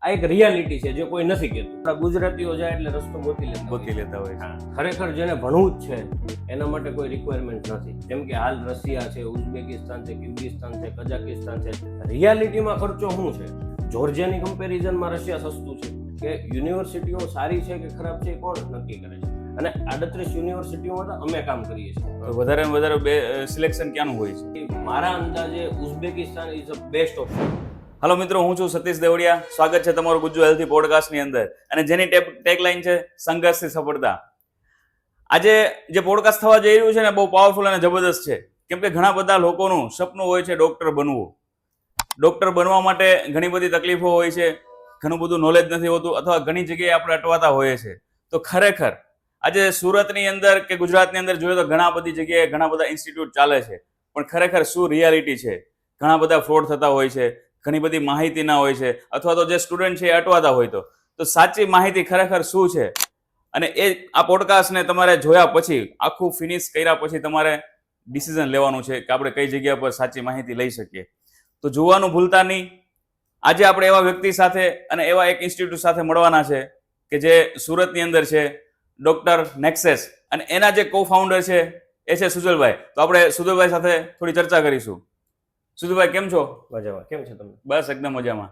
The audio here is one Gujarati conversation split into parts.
આ એક રિયાલિટી છે જે કોઈ નથી કહેતું. આપણા ગુજરાતીઓ જાય એટલે રસ્તો ગોતી લેતા હોય. ખરેખર જેને ભણવું જ છે એના માટે કોઈ રિક્વાયરમેન્ટ નથી. જેમ કે હાલ રશિયા છે, ઉઝબેકિસ્તાન છે, કિર્ગિસ્તાન છે, કઝાકિસ્તાન છે. રિયાલિટીમાં ખર્ચો શું છે? જોર્જિયાની કમ્પેરિઝનમાં રશિયા સસ્તું છે. કે યુનિવર્સિટીઓ સારી છે કે ખરાબ છે કોણ નક્કી કરે છે? અને 38 યુનિવર્સિટીઓમાં તો અમે કામ કરીએ છીએ. તો વધારે વધારે સિલેક્શન ક્યાંનું હોય છે? મારા અંદાજે Uzbekistan is the best option. Hello મિત્રો, હું છું સતીશ દેવડિયા. સ્વાગત છે તમારું ગુજ્જુ હેલ્થી પોડકાસ્ટની અંદર, અને જેની ટેગલાઇન છે સંઘર્ષથી સફળતા. આજે જે પોડકાસ્ટ થવા જઈ રહ્યું છે ને, બહુ પાવરફુલ અને જબરદસ્ત છે. કેમ કે ઘણા બધા લોકોનું સપનું હોય છે ડોક્ટર બનવું. ડોક્ટર બનવા માટે ઘણી બધી તકલીફો હોય છે, ઘણું બધું નોલેજ નથી હોતું, અથવા ઘણી જગ્યાએ આપણે અટવાતા હોઈએ છીએ. તો ખરેખર આજે સુરતની અંદર કે ગુજરાતની અંદર જોઈએ તો ઘણા બધી જગ્યાએ ઘણા બધા ઇન્સ્ટિટ્યૂટ ચાલે છે, પણ ખરેખર શું રિયાલિટી છે? ઘણા બધા ફ્રોડ થતા હોય છે, ઘણી બધી માહિતી ના હોય છે, અથવા તો જે સ્ટુડન્ટ છે એ અટવાતા હોય તો સાચી માહિતી ખરેખર શું છે? અને એ આ પોડકાસ્ટને તમારે જોયા પછી, આખું ફિનિશ કર્યા પછી તમારે ડિસિઝન લેવાનું છે કે આપણે કઈ જગ્યા પર સાચી માહિતી લઈ શકીએ. તો જોવાનું ભૂલતા નહીં. આજે આપણે એવા વ્યક્તિ સાથે અને એવા એક ઇન્સ્ટિટ્યૂટ સાથે મળવાના છે કે જે સુરતની અંદર છે, ડોક્ટર નેક્સેસ, અને એના જે કો ફાઉન્ડર છે એ છે સુજલભાઈ. તો આપણે સુજલભાઈ સાથે થોડી ચર્ચા કરીશું. સુજલભાઈ, કેમ છો? મજામાં. કેમ છે તમે? બસ એકદમ મજામાં.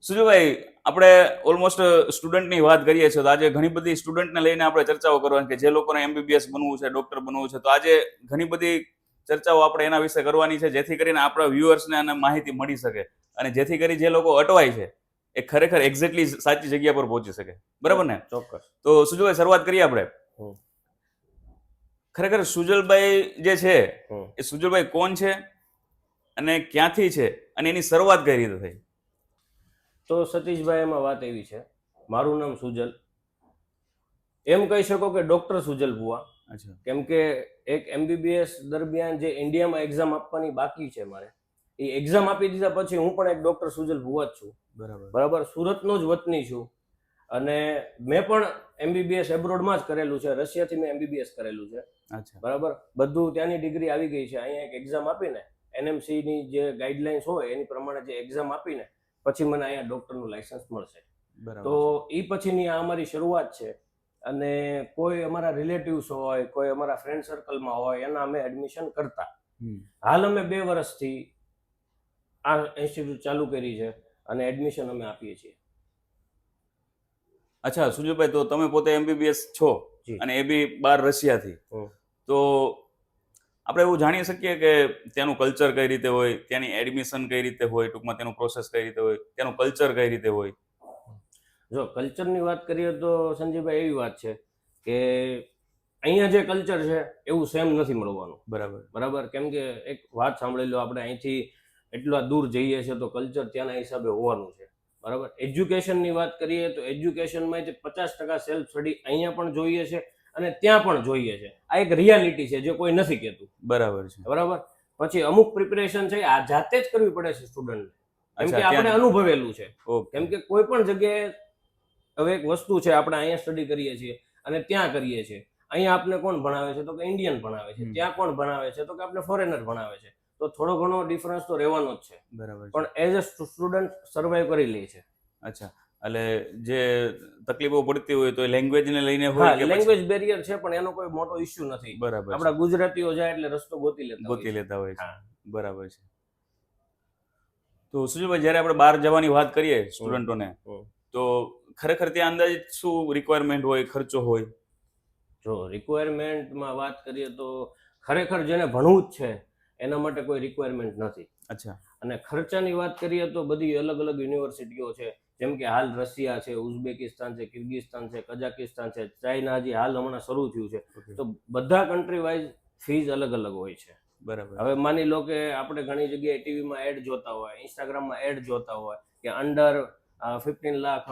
સુજલભાઈ, આપણે ઓલમોસ્ટ સ્ટુડન્ટની વાત કરીએ છીએ, તો આજે ઘણી બધી સ્ટુડન્ટને લઈને આપણે ચર્ચાઓ કરવાની કે જે લોકોને MBBS બનવું છે, ડોક્ટર બનવું છે. તો આજે ઘણી બધી ચર્ચાઓ આપણે એના વિશે કરવાની છે, જેથી કરીને આપણા વ્યુઅર્સને આને માહિતી મળી શકે, અને જેથી કરી જે લોકો અટવાય છે એ ખરેખર એક્ઝેક્ટલી સાચી જગ્યા પર પહોંચી શકે. બરાબર ને? ચોક્કસ. તો સુજલભાઈ, શરૂઆત કરીએ આપણે. ખરેખર સુજલભાઈ જે છે એ સુજલભાઈ કોણ છે અને ક્યાંથી છે, અને એની શરૂઆત કઈ રીતે થઈ? તો સતીશભાઈ, એમાં વાત એવી છે, મારું નામ સુજલ. એમ કહી શકો કે ડોક્ટર સુજલ બુઆ. અચ્છા. કેમ કે એક MBBS દરમિયાન જે ઇન્ડિયામાં એક્ઝામ આપવાની બાકી છે મારે, એ એક્ઝામ આપી દીધા પછી હું પણ એક ડોક્ટર સુજલ બુઆ જ છું. બરાબર. સુરતનો જ વતની છું, અને મેં પણ MBBS એબ્રોડમાં જ કરેલું છે. રશિયાથી મેં MBBS કરેલું છે. અચ્છા. બરાબર. બધું ત્યાંની ડિગ્રી આવી ગઈ છે. અહીંયા એક એક્ઝામ આપીને NMC ની જે ગાઈડલાઇન્સ હોય એની પ્રમાણે જે એક્ઝામ આપીને પછી મને અહીંયા ડોક્ટરનું લાયસન્સ મળશે. તો એ પછીની આ અમારી શરૂઆત છે. અને કોઈ અમારા રિલેટિવ્સ હોય, કોઈ અમારા ફ્રેન્ડ સર્કલમાં હોય, એના અમે એડમિશન કરતા. હાલ અમે 2 વર્ષથી આ ઇન્સ્ટિટ્યૂટ ચાલુ કરી છે અને એડમિશન અમે આપીએ છીએ. અચ્છા સુજલભાઈ, તો તમે પોતે MBBS છો અને એ બી બહાર રશિયાથી. તો આપણે એવું જાણી શકીએ કે ત્યાંનું કલ્ચર કઈ રીતે હોય, ત્યાંની એડમિશન કઈ રીતે હોય, ટૂંકમાં તેનું પ્રોસેસ કઈ રીતે હોય, ત્યાંનું કલ્ચર કઈ રીતે હોય? જો કલ્ચરની વાત કરીએ તો સંજીવભાઈ, એવી વાત છે કે અહીંયા જે કલ્ચર છે એવું સેમ નથી મળવાનું. બરાબર. કેમ કે એક વાત સાંભળી લો, આપણે અહીંથી એટલા દૂર જઈએ છીએ તો કલ્ચર ત્યાંના હિસાબે હોવાનું છે. બરાબર. એજ્યુકેશનની વાત કરીએ તો એજ્યુકેશનમાં 50% સેલ્ફ સ્ટડી અહીંયા પણ જોઈએ છે અને ત્યાં પણ જોઈએ છે. આ એક રિયાલિટી છે જે કોઈ નથી કહેતું. બરાબર છે. બરાબર. પછી અમુક પ્રિપેરેશન છે આ જાતે જ કરવી પડે છે સ્ટુડન્ટને, કેમ કે આપણે અનુભવેલું છે. કેમ કે કોઈ પણ જગ્યાએ હવે એક વસ્તુ છે, આપણે અહીંયા સ્ટડી કરીએ છીએ અને ત્યાં કરીએ છીએ. અહીંયા આપણે કોણ ભણાવે છે? તો કે ઇન્ડિયન ભણાવે છે. ત્યાં કોણ ભણાવે છે? તો કે આપણે ફોરેનર ભણાવે છે. તો થોડો ઘણો ડિફરન્સ તો રહેવાનો જ છે. બરાબર. પણ એઝ અ સ્ટુડન્ટ સર્વાઈવ કરી લે છે. અચ્છા. એટલે જે તકલીફો પડતી હોય તો લેંગ્વેજને લઈને હોય કે લેંગ્વેજ બેરિયર છે, પણ એનો કોઈ મોટો ઇશ્યુ નથી. બરાબર. આપણા ગુજરાતીઓ જાય એટલે રસ્તો ગોતી લેતા હોય છે. બરાબર છે. તો સુજલભાઈ, જ્યારે આપણે બહાર જવાની વાત કરીએ સ્ટુડન્ટોને, તો ખરેખર ત્યાં અંદાજિત શું રિક્વાયરમેન્ટ હોય, ખર્ચો હોય? જો રિક્વાયરમેન્ટમાં વાત કરીએ તો ખરેખર જેને ભણવું જ છે એના માટે કોઈ રિક્વાયરમેન્ટ નથી. અચ્છા. અને ખર્ચાની વાત કરીએ તો બધી અલગ અલગ યુનિવર્સિટીઓ છે. જેમ કે હાલ રશિયા છે, ઉઝબેકિસ્તાન છે, કિર્ગિસ્તાન છે, કઝાકિસ્તાન છે, ચાઇના હજી હાલ હમણાં શરૂ થયું છે. તો બધા કન્ટ્રી વાઇઝ ફીઝ અલગ અલગ હોય છે. બરાબર. હવે માની લો કે આપણે ઘણી જગ્યાએ ટીવીમાં એડ જોતા હોય, ઇન્સ્ટાગ્રામમાં એડ જોતા હોય કે under 15 lakh,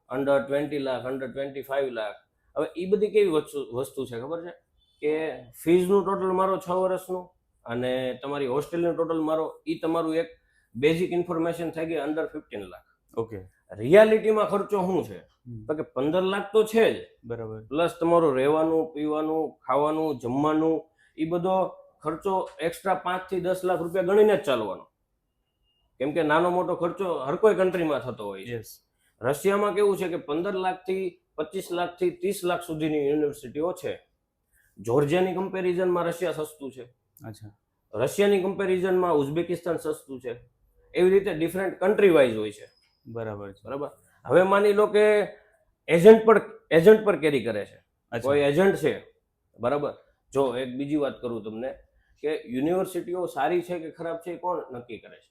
under 20 lakh, under 25 lakh. હવે એ બધી કેવી વસ્તુ છે ખબર છે? કે ફીઝનું ટોટલ મારો 6 વર્ષનું અને તમારી હોસ્ટેલનું ટોટલ મારો, એ તમારું એક બેઝિક ઇન્ફોર્મેશન થઈ ગઈ અંડર 15 લાખ. ઓકે. રિયાલિટીમાં ખર્ચો શું છે? તો કે 15 લાખ તો છે જ. બરાબર. પ્લસ તમારું રહેવાનું, પીવાનું, ખાવાનું, જમવાનું, એ બધો ખર્ચો એક્સ્ટ્રા 5 થી 10 લાખ રૂપિયા ગણીને જ ચાલવાનો. કેમ કે નાનો મોટો ખર્ચો હર કોઈ કન્ટ્રીમાં થતો હોય છે. યસ. રશિયામાં કેવું છે કે 15 લાખથી 25 લાખથી 30 લાખ સુધીની યુનિવર્સિટીઓ છે. જોર્જિયાની કમ્પેરિઝનમાં રશિયા સસ્તું છે. અચ્છા. રશિયાની કમ્પેરિઝનમાં ઉઝબેકિસ્તાન સસ્તું છે. એવી રીતે ડિફરન્ટ કન્ટ્રી વાઇઝ હોય છે. બરાબર છે. બરાબર. હવે માની લો કે એજન્ટ પર કેરી કરે છે. કોઈ એજન્ટ છે, બરાબર. જો એક બીજી વાત કરું તમને કે યુનિવર્સિટીઓ સારી છે કે ખરાબ છે એ કોણ નક્કી કરે છે?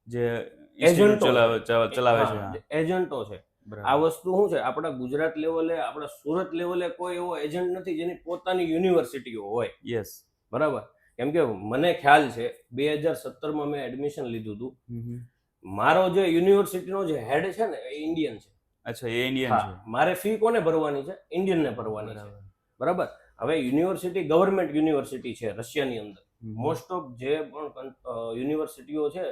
જે એજન્ટો ચલાવે છે. હા, એજન્ટો છે. બરાબર. આ વસ્તુ શું છે, આપણા ગુજરાત લેવલે, આપણા સુરત લેવલે કોઈ એવો એજન્ટ નથી જેની પોતાની યુનિવર્સિટીઓ હોય. યસ. બરાબર. કેમ કે મને ખ્યાલ છે 2017માં મેં એડમિશન લીધું હતું. મારો જે યુનિવર્સિટીનો જે હેડ છે ને એ ઇન્ડિયન છે. અચ્છા, એ ઇન્ડિયન છે. મારે ફી કોને ભરવાની છે? ઇન્ડિયનને ભરવાની છે. બરાબર. હવે યુનિવર્સિટી ગવર્મેન્ટ યુનિવર્સિટી છે રશિયાની અંદર. મોસ્ટ ઓફ જે પણ યુનિવર્સિટીઓ છે,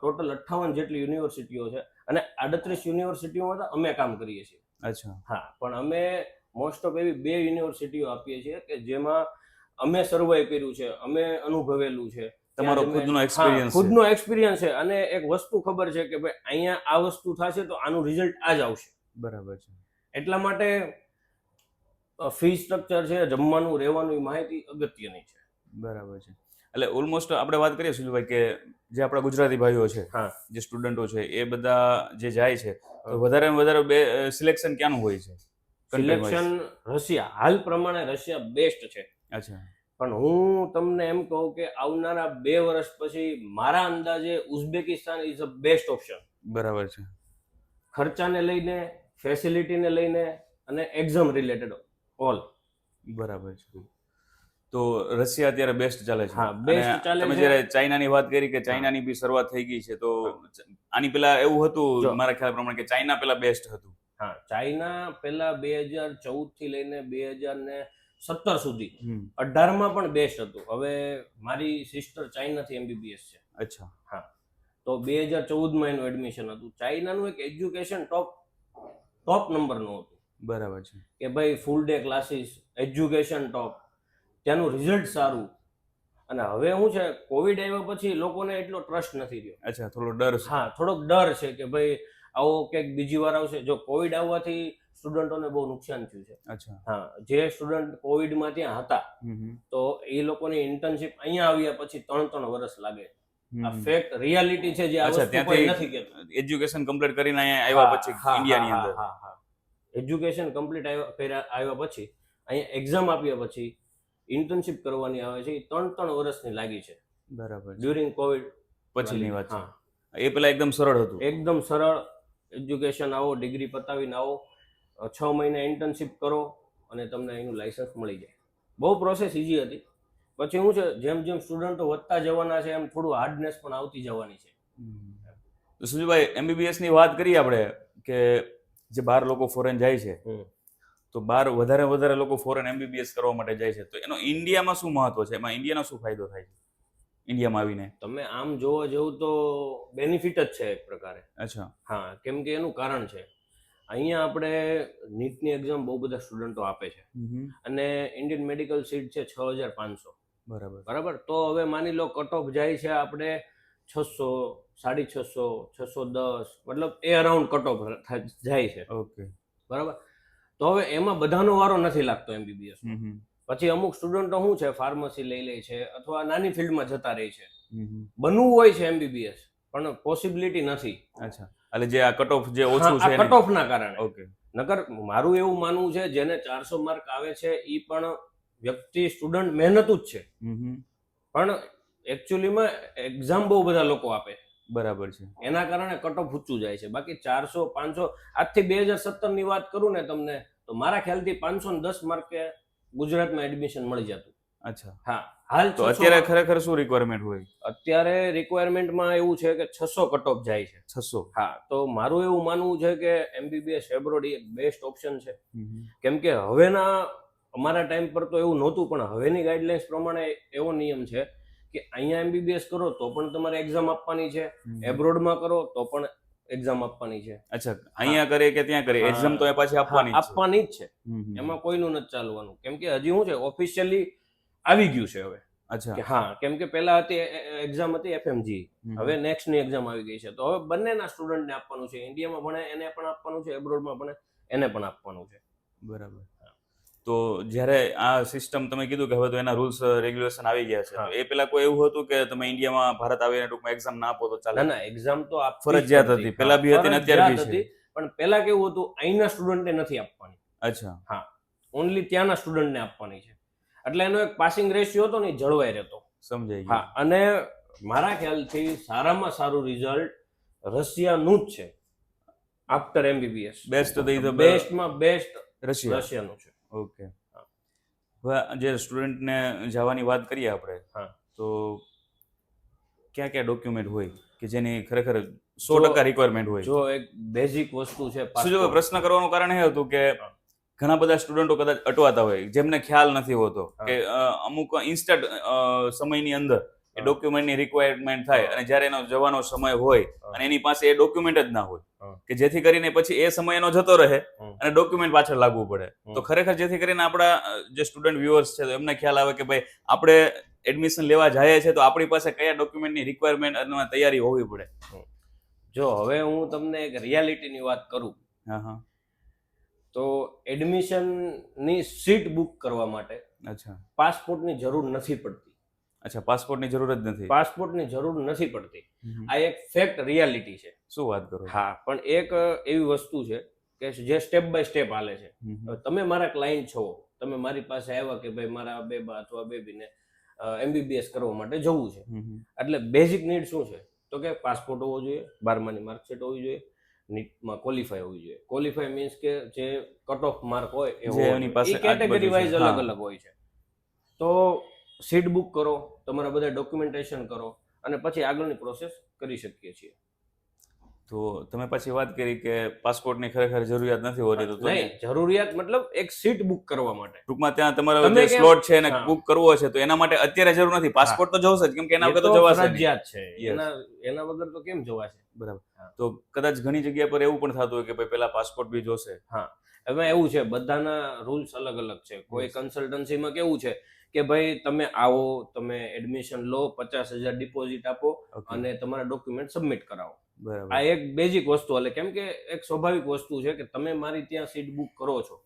ટોટલ 58 જેટલી યુનિવર્સિટીઓ છે અને 38 યુનિવર્સિટીઓમાં તો અમે કામ કરીએ છીએ. અચ્છા. હા, પણ અમે મોસ્ટ ઓફ એવી 2 યુનિવર્સિટીઓ આપીએ છીએ કે જેમાં અમે સર્વાઈવ કર્યું છે, અમે અનુભવેલું છે. તમારો ખુદનો એક્સપિરિયન્સ છે. ખુદનો એક્સપિરિયન્સ છે અને એક વસ્તુ ખબર છે કે ભાઈ અહીંયા આ વસ્તુ થશે તો આનું રિઝલ્ટ આ જ આવશે. બરાબર છે. એટલા માટે ફી સ્ટ્રક્ચર છે, જમવાનું, રહેવાનું, એ માહિતી અગત્યની છે. બરાબર છે. એટલે ઓલમોસ્ટ આપણે વાત કરીએ સુજભાઈ કે જે આપણા ગુજરાતી ભાઈઓ છે, હા, જે સ્ટુડન્ટો છે, એ બધા જે જાય છે તો વધારે વધારે સિલેક્શન ક્યાંનું હોય છે? સિલેક્શન રશિયા, હાલ પ્રમાણે રશિયા બેસ્ટ છે. અચ્છા. પણ હું તમને એમ કહું કે આવનારા 2 વર્ષ પછી મારા અંદાજે Uzbekistan is a best option. બરાબર છે. ખર્ચાને લઈને, ફેસિલિટીને લઈને અને એક્ઝામ રિલેટેડ ઓલ. બરાબર છે. તો રશિયા અત્યારે બેસ્ટ ચાલે છે. હા, બેસ્ટ ચાલે તમે છે. જ્યારે ચાઇનાની વાત કરી કે ચાઇનાની બી શરૂઆત થઈ ગઈ છે, તો આની પેલા એવું હતું મારા ખ્યાલ પ્રમાણે કે ચાઇના પેલા બેસ્ટ હતું. હા, ચાઇના પેલા 2014 થી લઈને 2017 સુધી 18માં પણ બેસ્ટ હતું. હવે મારી સિસ્ટર ચાઇનાથી MBBS છે. અચ્છા. હા, તો 2014માં એનું એડમિશન હતું. ચાઇનાનું એક એજ્યુકેશન ટોપ નંબરનું હતું. બરાબર છે. કે ભાઈ ફૂલ ડે ક્લાસીસ, એજ્યુકેશન ટોપ, ત્યાંનું રિઝલ્ટ સારું. અને હવે શું છે, કોવિડ આવ્યા પછી લોકોને એટલો ટ્રસ્ટ નથી રહ્યો. અચ્છા, થોડો ડર છે. હા, થોડોક ડર છે કે ભાઈ આવો કંઈક બીજી વાર આવશે. જો કોવિડ આવવાથી સ્ટુડન્ટોને બહુ નુકસાન થયું છે. અચ્છા. હા, જે સ્ટુડન્ટ કોવિડમાં ત્યાં હતા તો એ લોકોની ઇન્ટર્નશિપ અહીંયા આવ્યા પછી 3 વર્ષ લાગે. આ ફેક્ટ રિયાલિટી છે જે આ વસ્તુ કોઈ નથી કહેતું. એજ્યુકેશન કમ્પ્લીટ કરીને અહીંયા આવ્યા પછી ઇન્ડિયાની અંદર એજ્યુકેશન કમ્પ્લીટ આવ્યા પછી અહીંયા એક્ઝામ આપ્યા પછી ઇન્ટર્નશિપ કરવાની આવે છે. એ 3 વર્ષની લાગી છે. બરાબર. ડ્યુરિંગ કોવિડ પછીની વાત છે. એ પેલા એકદમ સરળ હતું. એકદમ સરળ એજ્યુકેશન. આવો, ડિગ્રી પતાવીને આવો, 6 મહિના ઇન્ટર્નશિપ કરો અને તમને એનું લાયસન્સ મળી જાય. બહુ પ્રોસેસ ઇઝી હતી. પછી શું છે, જેમ જેમ સ્ટુડન્ટો વધતા જવાના છે એમ થોડું હાર્ડનેસ પણ આવતી જવાની છે. તો સુજીભાઈ, MBBS ની વાત કરીએ આપણે કે જે 12 લોકો ફોરેન જાય છે, તો વધારે લોકો ફોરેન MBBS કરવા માટે જાય છે, તો એનો ઇન્ડિયામાં શું મહત્વ છે? એમાં ઇન્ડિયાનો શું ફાયદો થાય છે ઇન્ડિયામાં આવીને? તમે આમ જોવા જવું તો બેનિફિટ જ છે એક પ્રકારે. અચ્છા. હા, કેમ કે એનું કારણ છે, અહીંયા આપણે નીટની એક્ઝામ બહુ બધા સ્ટુડન્ટો આપે છે અને ઇન્ડિયન મેડિકલ સીટ છે 6500. બરાબર. તો હવે માની લો કટ ઓફ જાય છે આપણે 600, 650, 610, મતલબ એ અરાઉન્ડ કટ ઓફ જાય છે. ઓકે. બરાબર. તો હવે એમાં બધાનો વારો નથી લાગતો MBBS. પછી અમુક સ્ટુડન્ટો શું છે, ફાર્મસી લઈ લે છે અથવા નાની ફિલ્ડમાં જતા રહે છે. બનવું હોય છે MBBS પણ પોસિબિલિટી નથી. અચ્છા. એટલે જે આ કટ ઓફ જે ઓછું છે, કટ ઓફ ના કારણે. ઓકે. નકર મારું એવું માનવું છે જેને 400 માર્ક આવે છે એ પણ વ્યક્તિ સ્ટુડન્ટ મહેનતું જ છે, પણ એકચ્યુઅલીમાં એક્ઝામ બહુ બધા લોકો આપે. બરાબર છે. એના કારણે કટ ઓફ ઊંચું જાય છે. બાકી 400, 500, આજથી 2017 ની વાત કરું ને તમને, તો મારા ખ્યાલથી 510 માર્કે ગુજરાતમાં એડમિશન મળી જતું. અચ્છા. હા, હાલ તો અત્યારે ખરેખર શું રિક્વાયરમેન્ટ હોય? અત્યારે રિક્વાયરમેન્ટમાં એવું છે કે 600 કટ ઓફ જાય છે. 600? હા, તો મારું એવું માનવું છે કે MBBS એબ્રોડ એક બેસ્ટ ઓપ્શન છે. કેમ કે હવેના, અમારા ટાઈમ પર તો એવું નહોતું, પણ હવેની ગાઈડલાઇન્સ પ્રમાણે એવો નિયમ છે કે અહીંયા MBBS કરો તો પણ તમારે એક્ઝામ આપવાની છે, એબ્રોડમાં કરો તો પણ એક્ઝામ આપવાની છે. અચ્છા. અહીંયા કરે કે ત્યાં કરે, એક્ઝામ તો એ પાછી આપવાની જ છે. એમાં કોઈનું નથી ચાલવાનું. કેમ કે હજી શું છે, ઓફિશિયલી આવી ગયું છે હવે. અચ્છા. કે હા, કેમ કે પહેલા હતી એક્ઝામ હતી FMG, હવે નેક્સ્ટ ની એક્ઝામ આવી ગઈ છે. તો હવે બંનેના સ્ટુડન્ટને આપવાનું છે, ઇન્ડિયામાં ભણે એને પણ આપવાનું છે, એબ્રોડમાં ભણે એને પણ આપવાનું છે. બરાબર. તો જ્યારે આ સિસ્ટમ તમે કીધું કે હવે તો એના રૂલ્સ રેગ્યુલેશન આવી ગયા છે, હા. તો એ પેલા કોઈ એવું હતું કે તમે ઇન્ડિયામાં ભારત આવીને ટૂંકમાં એક્ઝામ ના આપો તો ચાલે? ના ના, એક્ઝામ તો આપવી જ ફરજિયાત પડતી. હતી. પહેલા બી હતી ને અત્યારે બી ફરજિયાત છે. હતી, પણ પહેલા કેવું હતું, અહીંના સ્ટુડન્ટને નથી આપવાની. અચ્છા. હા, ઓનલી ત્યાંના સ્ટુડન્ટને આપવાની છે. એટલે એનો એક પાસિંગ રેશિયો હતો ને એ જળવાઈ રહેતો. સમજાઈ હા, ગયું. અને મારા ખ્યાલથી સારામાં સારું રિઝલ્ટ રશિયાનું જ છે આફ્ટર MBBS. બેસ્ટ તો ઈ તો બેસ્ટમાં બેસ્ટ રશિયા. રશિયાનું છે. ઓકે. હવે જે સ્ટુડન્ટને જવાની વાત કરીએ આપણે, હા. તો ક્યાં ક્યાં ડોક્યુમેન્ટ હોય કે જેની ખરેખર 100% રિક્વાયરમેન્ટ હોય? જો એક બેઝિક વસ્તુ છે શું જો પ્રશ્ન કરવાનું કારણ એ હતું કે ઘણા બધા સ્ટુડન્ટો કદાચ અટવાતા હોય, જેમને ખ્યાલ નથી હોતો કે અમુક ઇન્સ્ટન્ટ સમયની અંદર એ ડોક્યુમેન્ટની રિક્વાયરમેન્ટ થાય અને જ્યારે એનો જવાનો સમય હોય અને એની પાસે એ ડોક્યુમેન્ટ જ ના હોય, કે જેથી કરીને પછી એ સમય એનો જતો રહે અને ડોક્યુમેન્ટ પાછળ લાગવું પડે. તો ખરેખર જેથી કરીને આપણા જે સ્ટુડન્ટ વ્યુઅર્સ છે તો એમને ખ્યાલ આવે કે ભાઈ આપણે એડમિશન લેવા જઈએ છીએ તો આપણી પાસે કયા ડોક્યુમેન્ટની રિક્વાયરમેન્ટ અને તૈયારી હોવી પડે. જો હવે હું તમને એક રિયાલિટીની વાત કરું, હા હા, તો એડમિશનની સીટ બુક કરવા માટે અચ્છા પાસપોર્ટની જરૂર નથી પડતી. અચ્છા, પાસપોર્ટની જરૂર જ નથી? પાસપોર્ટની જરૂર નથી પડતી. આ એક ફેક્ટ રિયાલિટી છે. શું વાત કરો? હા, પણ એક એવી વસ્તુ છે કે જે સ્ટેપ બાય સ્ટેપ હાલે છે. તમે મારા ક્લાયન્ટ છો, તમે મારી પાસે આવ્યા કે ભાઈ મારા બેબા અથવા બેબીને MBBS કરવા માટે જવું છે, એટલે બેઝિક નીડ શું છે? તો કે પાસપોર્ટ હોવો જોઈએ, 12માની માર્કશીટ હોવી જોઈએ, નીટમાં ક્વોલિફાય હોવી જોઈએ. ક્વોલિફાય મીન્સ કે જે કટ ઓફ માર્ક હોય એ કેટેગરી વાઇઝ અલગ અલગ હોય છે. તો સીટ બુક કરો, તમારા બધા ડોક્યુમેન્ટેશન કરો અને પછી આગળની પ્રોસેસ કરી શકીએ છીએ. તો તમે પછી વાત કરી કે પાસપોર્ટની ખરેખર જરૂરિયાત નથી હોતી. તો નહીં, જરૂરિયાત મતલબ એક સીટ બુક કરવા માટે ટૂંકમાં ત્યાં તમારો જે સ્લોટ છે એને બુક કરવો છે તો એના માટે અત્યારે જરૂર નથી, પાસપોર્ટ તો જોશે જ, કેમ કે એના વગર તો જવાશે નહીં. ફરજિયાત છે. એના વગર તો કેમ જવાશે? બરાબર. તો કદાચ ઘણી જગ્યા પર એવું પણ થતું હોય કે ભાઈ પેલા પાસપોર્ટ બી જોશે. હા, એમાં એવું છે, બધાના રૂલ્સ અલગ અલગ છે. કોઈ કન્સલ્ટન્સીમાં કેવું છે કે ભાઈ તમે આવો, તમે એડમિશન લો, 50,000 ડિપોઝિટ આપો અને તમારા ડોક્યુમેન્ટ સબમિટ કરાવો. આ એક બેઝિક વસ્તુ હાલે, કેમ કે એક સ્વાભાવિક વસ્તુ છે કે તમે મારી ત્યાં સીટ બુક કરો છો,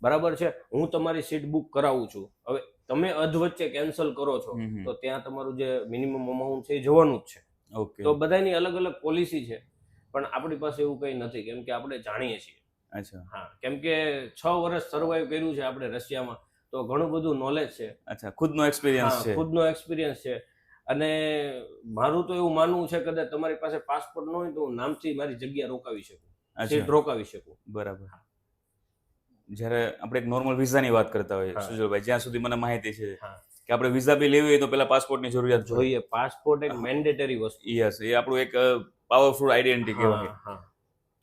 બરાબર છે, હું તમારી સીટ બુક કરાવું છું. હવે તમે અધવચ્ચે કેન્સલ કરો છો તો ત્યાં તમારું જે મિનિમમ અમાઉન્ટ છે એ જવાનું જ છે. ઓકે. તો બધાની અલગ અલગ પોલિસી છે, પણ આપણી પાસે એવું કંઈ નથી, કેમ કે આપણે જાણીએ છીએ. અચ્છા. હા, કેમ કે 6 વર્ષ સર્વાઈવ કર્યું છે આપણે રશિયામાં, તો ઘણું બધું નોલેજ છે. અચ્છા, ખુદનો એક્સપિરિયન્સ છે. ખુદનો એક્સપિરિયન્સ છે. અને મારું તો એવું માનવું છે કદાચ તમારી પાસે પાસપોર્ટ ન હોય તો હું નામથી મારી જગ્યા રોકાવી શકું, સીટ રોકાવી શકું. બરાબર. જ્યારે આપણે એક નોર્મલ વિઝાની વાત કરતા હોઈએ સુજલભાઈ, જ્યાં સુધી મને માહિતી છે કે આપણે વિઝા બી લેવી હોય તો પેલા પાસપોર્ટની જરૂરિયાત જોઈએ. પાસપોર્ટ એક મેન્ડેટરી વસ્તુ. યસ, એ આપણું એક પાવરફુલ આઈડેન્ટિટી કહેવાય.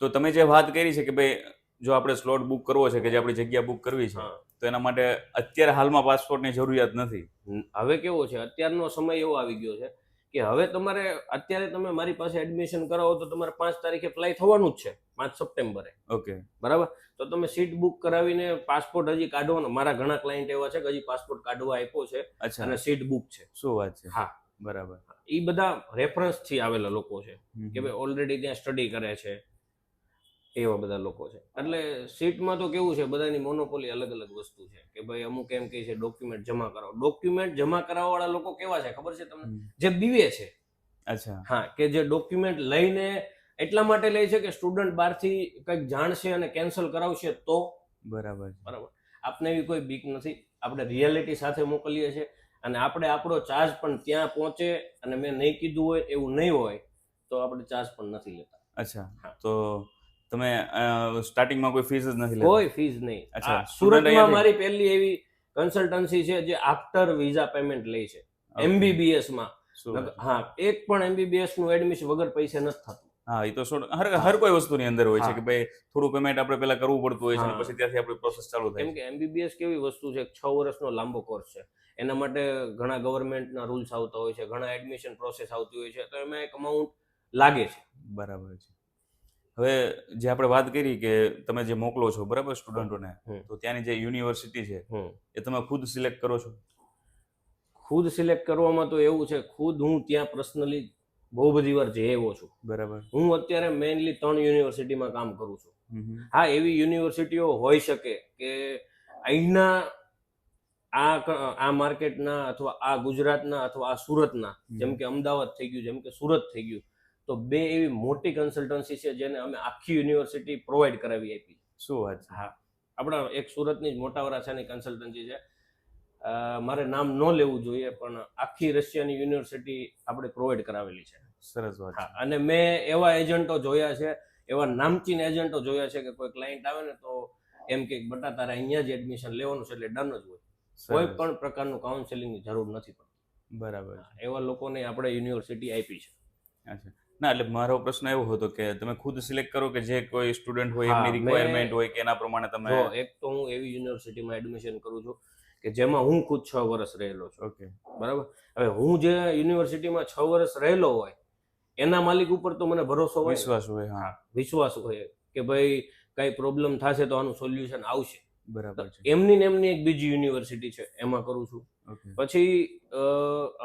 તો તમે જે વાત કરી છે કે ભાઈ જો આપણે સ્લોટ બુક કરવો છે કે જે આપણી જગ્યા બુક કરવી છે તો એના માટે અત્યારે હાલમાં પાસપોર્ટની જરૂરિયાત નથી. હવે કેવો છે, અત્યારનો સમય એવો આવી ગયો છે કે હવે તમારે અત્યારે તમે મારી પાસે એડમિશન કરાવો તો તમારે 5 તારીખે ફ્લાય થવાનું જ છે, 5 સપ્ટેમ્બરે. ઓકે, બરાબર. તો તમે સીટ બુક કરાવીને પાસપોર્ટ હજી કાઢવાનો, મારા ઘણા ક્લાયન્ટ એવા છે કે હજી પાસપોર્ટ કાઢવા આપ્યો છે અને સીટ બુક છે. શું વાત છે? હા, બરાબર. એ બધા રેફરન્સ થી આવેલા લોકો છે કે ભાઈ ઓલરેડી ત્યાં સ્ટડી કરે છે, એવા બધા લોકો છે. એટલે સીટમાં તો કેવું છે, બધાની મોનોપોલી અલગ અલગ વસ્તુ છે કે ભાઈ અમુક એમ કહે છે ડોક્યુમેન્ટ જમા કરાવો. ડોક્યુમેન્ટ જમા કરાવવા વાળા લોકો કેવા છે ખબર છે તમને? જે બીવે છે. અચ્છા. હા, કે જે ડોક્યુમેન્ટ લઈને એટલા માટે લે છે કે સ્ટુડન્ટ બહારથી કંઈક જાણશે અને કેન્સલ કરાવશે તો. બરાબર. આપને એવી કોઈ બીક નથી, આપણે રિયાલિટી સાથે મોકલીએ છીએ અને આપણે આપણો ચાર્જ પણ ત્યાં પહોંચે અને મેં નહીં કીધું હોય એવું નહીં હોય તો આપણે ચાર્જ પણ નથી લેતા. અચ્છા, તો તમે સ્ટાર્ટિંગમાં કોઈ ફીસ જ નથી લેતા? કોઈ ફીસ નહીં. સુરતમાં મારી પહેલી એવી કન્સલ્ટન્સી છે જે આફ્ટર વિઝા પેમેન્ટ લે છે MBBS માં. હા, એક પણ MBBS નું એડમિશન વગર પૈસે નથી થતું. હા, એ તો હર કોઈ વસ્તુની અંદર હોય છે કે ભાઈ થોડું પેમેન્ટ આપણે પહેલા કરવું પડતું હોય છે અને પછી ત્યાંથી આપણી પ્રોસેસ ચાલુ થાય. કેમ કે MBBS કેવી વસ્તુ છે, 6 વર્ષનો લાંબો કોર્સ છે. એના માટે ઘણા ગવર્મેન્ટના રૂલ્સ આવતા હોય છે, ઘણા એડમિશન પ્રોસેસ આવતી હોય છે, તો એમાં એક અમાઉન્ટ લાગે છે. બરાબર છે. હવે જે આપણે વાત કરી કે તમે જે મોકલો છો બરાબર સ્ટુડન્ટોને, તો ત્યાંની જે યુનિવર્સિટી છે એ તમે ખુદ સિલેક્ટ કરો છો? ખુદ સિલેક્ટ કરવામાં તો એવું છે, ખુદ હું ત્યાં પર્સનલી બહુ બધી વાર જઈ આવ્યો છું. બરાબર. હું અત્યારે મેઇનલી 3 યુનિવર્સિટીમાં કામ કરું છું. હમ. હા, એવી યુનિવર્સિટીઓ હોઈ શકે કે અહીંના આ માર્કેટના અથવા આ ગુજરાતના અથવા આ સુરતના, જેમ કે અમદાવાદ થઈ ગયું, જેમ કે સુરત થઈ ગયું, તો 2 એવી મોટી કન્સલ્ટન્સી છે જેને અમે આખી યુનિવર્સિટી પ્રોવાઈડ કરાવી આપી. શું વાત છે? હા, આપણા એક સુરતની જ મોટા વરાછાની કન્સલ્ટન્સી છે, મારે નામ ન લેવું જોઈએ, પણ આખી રશિયાની યુનિવર્સિટી આપણે પ્રોવાઈડ કરાવેલી છે. સરસ વાત. હા, અને મેં એવા એજન્ટો જોયા છે, એવા નામચીન એજન્ટો જોયા છે કે કોઈ ક્લાયન્ટ આવે ને તો એમ કે બટા તારે અહીંયા જ એડમિશન લેવાનું છે એટલે ડન જ હોય, કોઈ પણ પ્રકારનું કાઉન્સેલિંગની જરૂર નથી પડતી. બરાબર. એવા લોકોને આપણે યુનિવર્સિટી આપી છે. અચ્છા. ના, એટલે મારો પ્રશ્ન એવો હતો કે તમે ખુદ સિલેક્ટ કરો કે જે કોઈ સ્ટુડન્ટ હોય હા, એમની રિક્વાયરમેન્ટ હોય કે એના પ્રમાણે તમે? જો એક તો હું એવી યુનિવર્સિટીમાં એડમિશન કરું છું કે જેમાં હું ખુદ 6 વર્ષ રહેલો છું. ઓકે. બરાબર. હવે હું જે યુનિવર્સિટીમાં 6 વર્ષ રહેલો હોય એના માલિક ઉપર તો મને ભરોસો હોય, વિશ્વાસ હોય. હા, વિશ્વાસ હોય કે ભાઈ કઈ પ્રોબ્લેમ થશે તો આનું સોલ્યુશન આવશે. બરાબર છે. એમની ને એમની એક બીજી યુનિવર્સિટી છે, એમાં કરું છું. પછી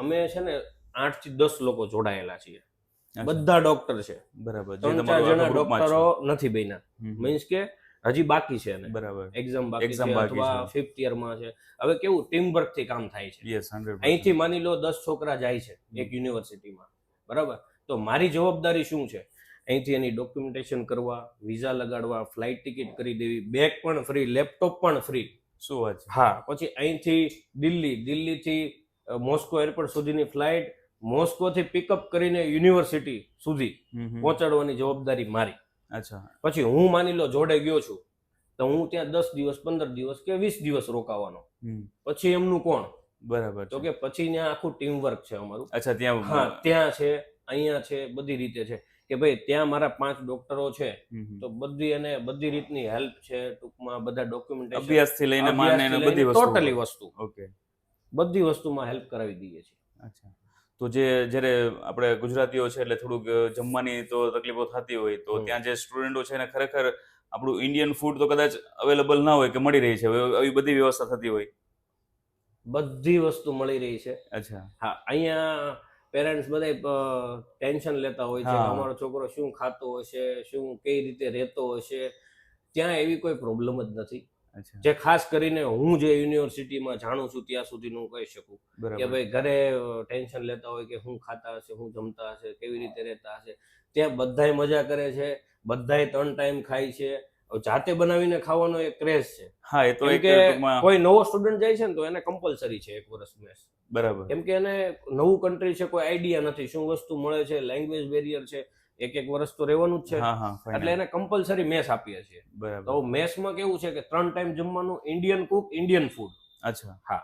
અમે છે ને 8 થી 10 લોકો જોડાયેલા છીએ, બધા ડોક્ટર છે. બરાબર. 3-4 જણા ડોક્ટરો નથી બન્યા, મીન્સ કે હજી બાકી છે ને. બરાબર. એક્ઝામ બાકી છે અથવા 5th યરમાં છે. હવે કેવું ટીમ વર્ક થી કામ થાય છે. યસ, 100%. અહીંથી માની લો 10 છોકરા જાય છે એક યુનિવર્સિટીમાં, બરાબર, તો મારી જવાબદારી શું છે? અહીંથી એની ડોક્યુમેન્ટેશન કરવા, વિઝા લગાડવા, ફ્લાઇટ ટિકિટ કરી દેવી, બેગ પણ ફ્રી, લેપટોપ પણ ફ્રી. શું વાત છે? હા, પછી અહીંથી દિલ્હીથી મોસ્કો એરપોર્ટ સુધીની ફ્લાઇટ, મોસ્કોથી પિકઅપ કરીને યુનિવર્સિટી સુધી પહોંચાડવાની જવાબદારી મારી. અચ્છા. પછી હું માની લો જોડે ગયો છું તો હું ત્યાં 10 દિવસ 15 દિવસ કે 20 દિવસ રોકાવાનો. પછી એમનું કોણ? બરાબર. તો કે પછી ત્યાં આખું ટીમ વર્ક છે અમારું. અચ્છા, ત્યાં? હા, ત્યાં છે, અહીંયા છે, બધી રીતે છે કે ભાઈ ત્યાં મારા 5 ડોક્ટરો છે તો બધી રીતની હેલ્પ છે, ટૂંકમાં બધા ડોક્યુમેન્ટેશન, અભ્યાસથી લઈને માને બધી વસ્તુ, ટોટલી વસ્તુ. ઓકે. બધી વસ્તુમાં હેલ્પ કરાવી દઈએ છીએ. અચ્છા. તો જ્યારે આપણે ગુજરાતીઓ છે એટલે થોડુંક જમવાની તો તકલીફો થતી હોય, તો ત્યાં જે સ્ટુડન્ટો છે એને ખરેખર આપણું ઇન્ડિયન ફૂડ તો કદાચ અવેલેબલ ના હોય કે મળી રહી છે, આવી બધી વ્યવસ્થા થતી હોય? બધી વસ્તુ મળી રહી છે. અચ્છા. હા, અહીંયા પેરેન્ટ્સ બધા ટેન્શન લેતા હોય છે કે અમારો છોકરો શું ખાતો હશે, શું કઈ રીતે રહેતો હશે. ત્યાં એવી કોઈ પ્રોબ્લેમ જ નથી. જે ખાસ કરીને હું જે યુનિવર્સિટીમાં જાણું છું ત્યાં સુધીનું હું કહી શકું કે ભાઈ ઘરે ટેન્શન લેતા હોય કે શું ખાતા હશે, શું જમતા હશે, કેવી રીતે રહેતા હશે. ત્યાં બધાય મજા કરે છે, બધાય 3 ટાઈમ ખાય છે. જાતે બનાવીને ખાવાનો એક ક્રેઝ છે. હા, એ તો કે કોઈ નવો સ્ટુડન્ટ જાય છે ને તો એને કમ્પલસરી છે 1 વર્ષ મેસ. બરાબર. કેમ કે એને નવું કન્ટ્રી છે, કોઈ આઈડિયા નથી શું વસ્તુ મળે છે, લેંગ્વેજ બેરિયર છે, 1 વર્ષ તો રહેવાનું જ છે, એટલે એને કમ્પલસરી મેસ આપીએ છીએ. તો મેસમાં કેવું છે કે 3 ટાઈમ જમવાનું, ઇન્ડિયન કુક, ઇન્ડિયન ફૂડ. અચ્છા. હા.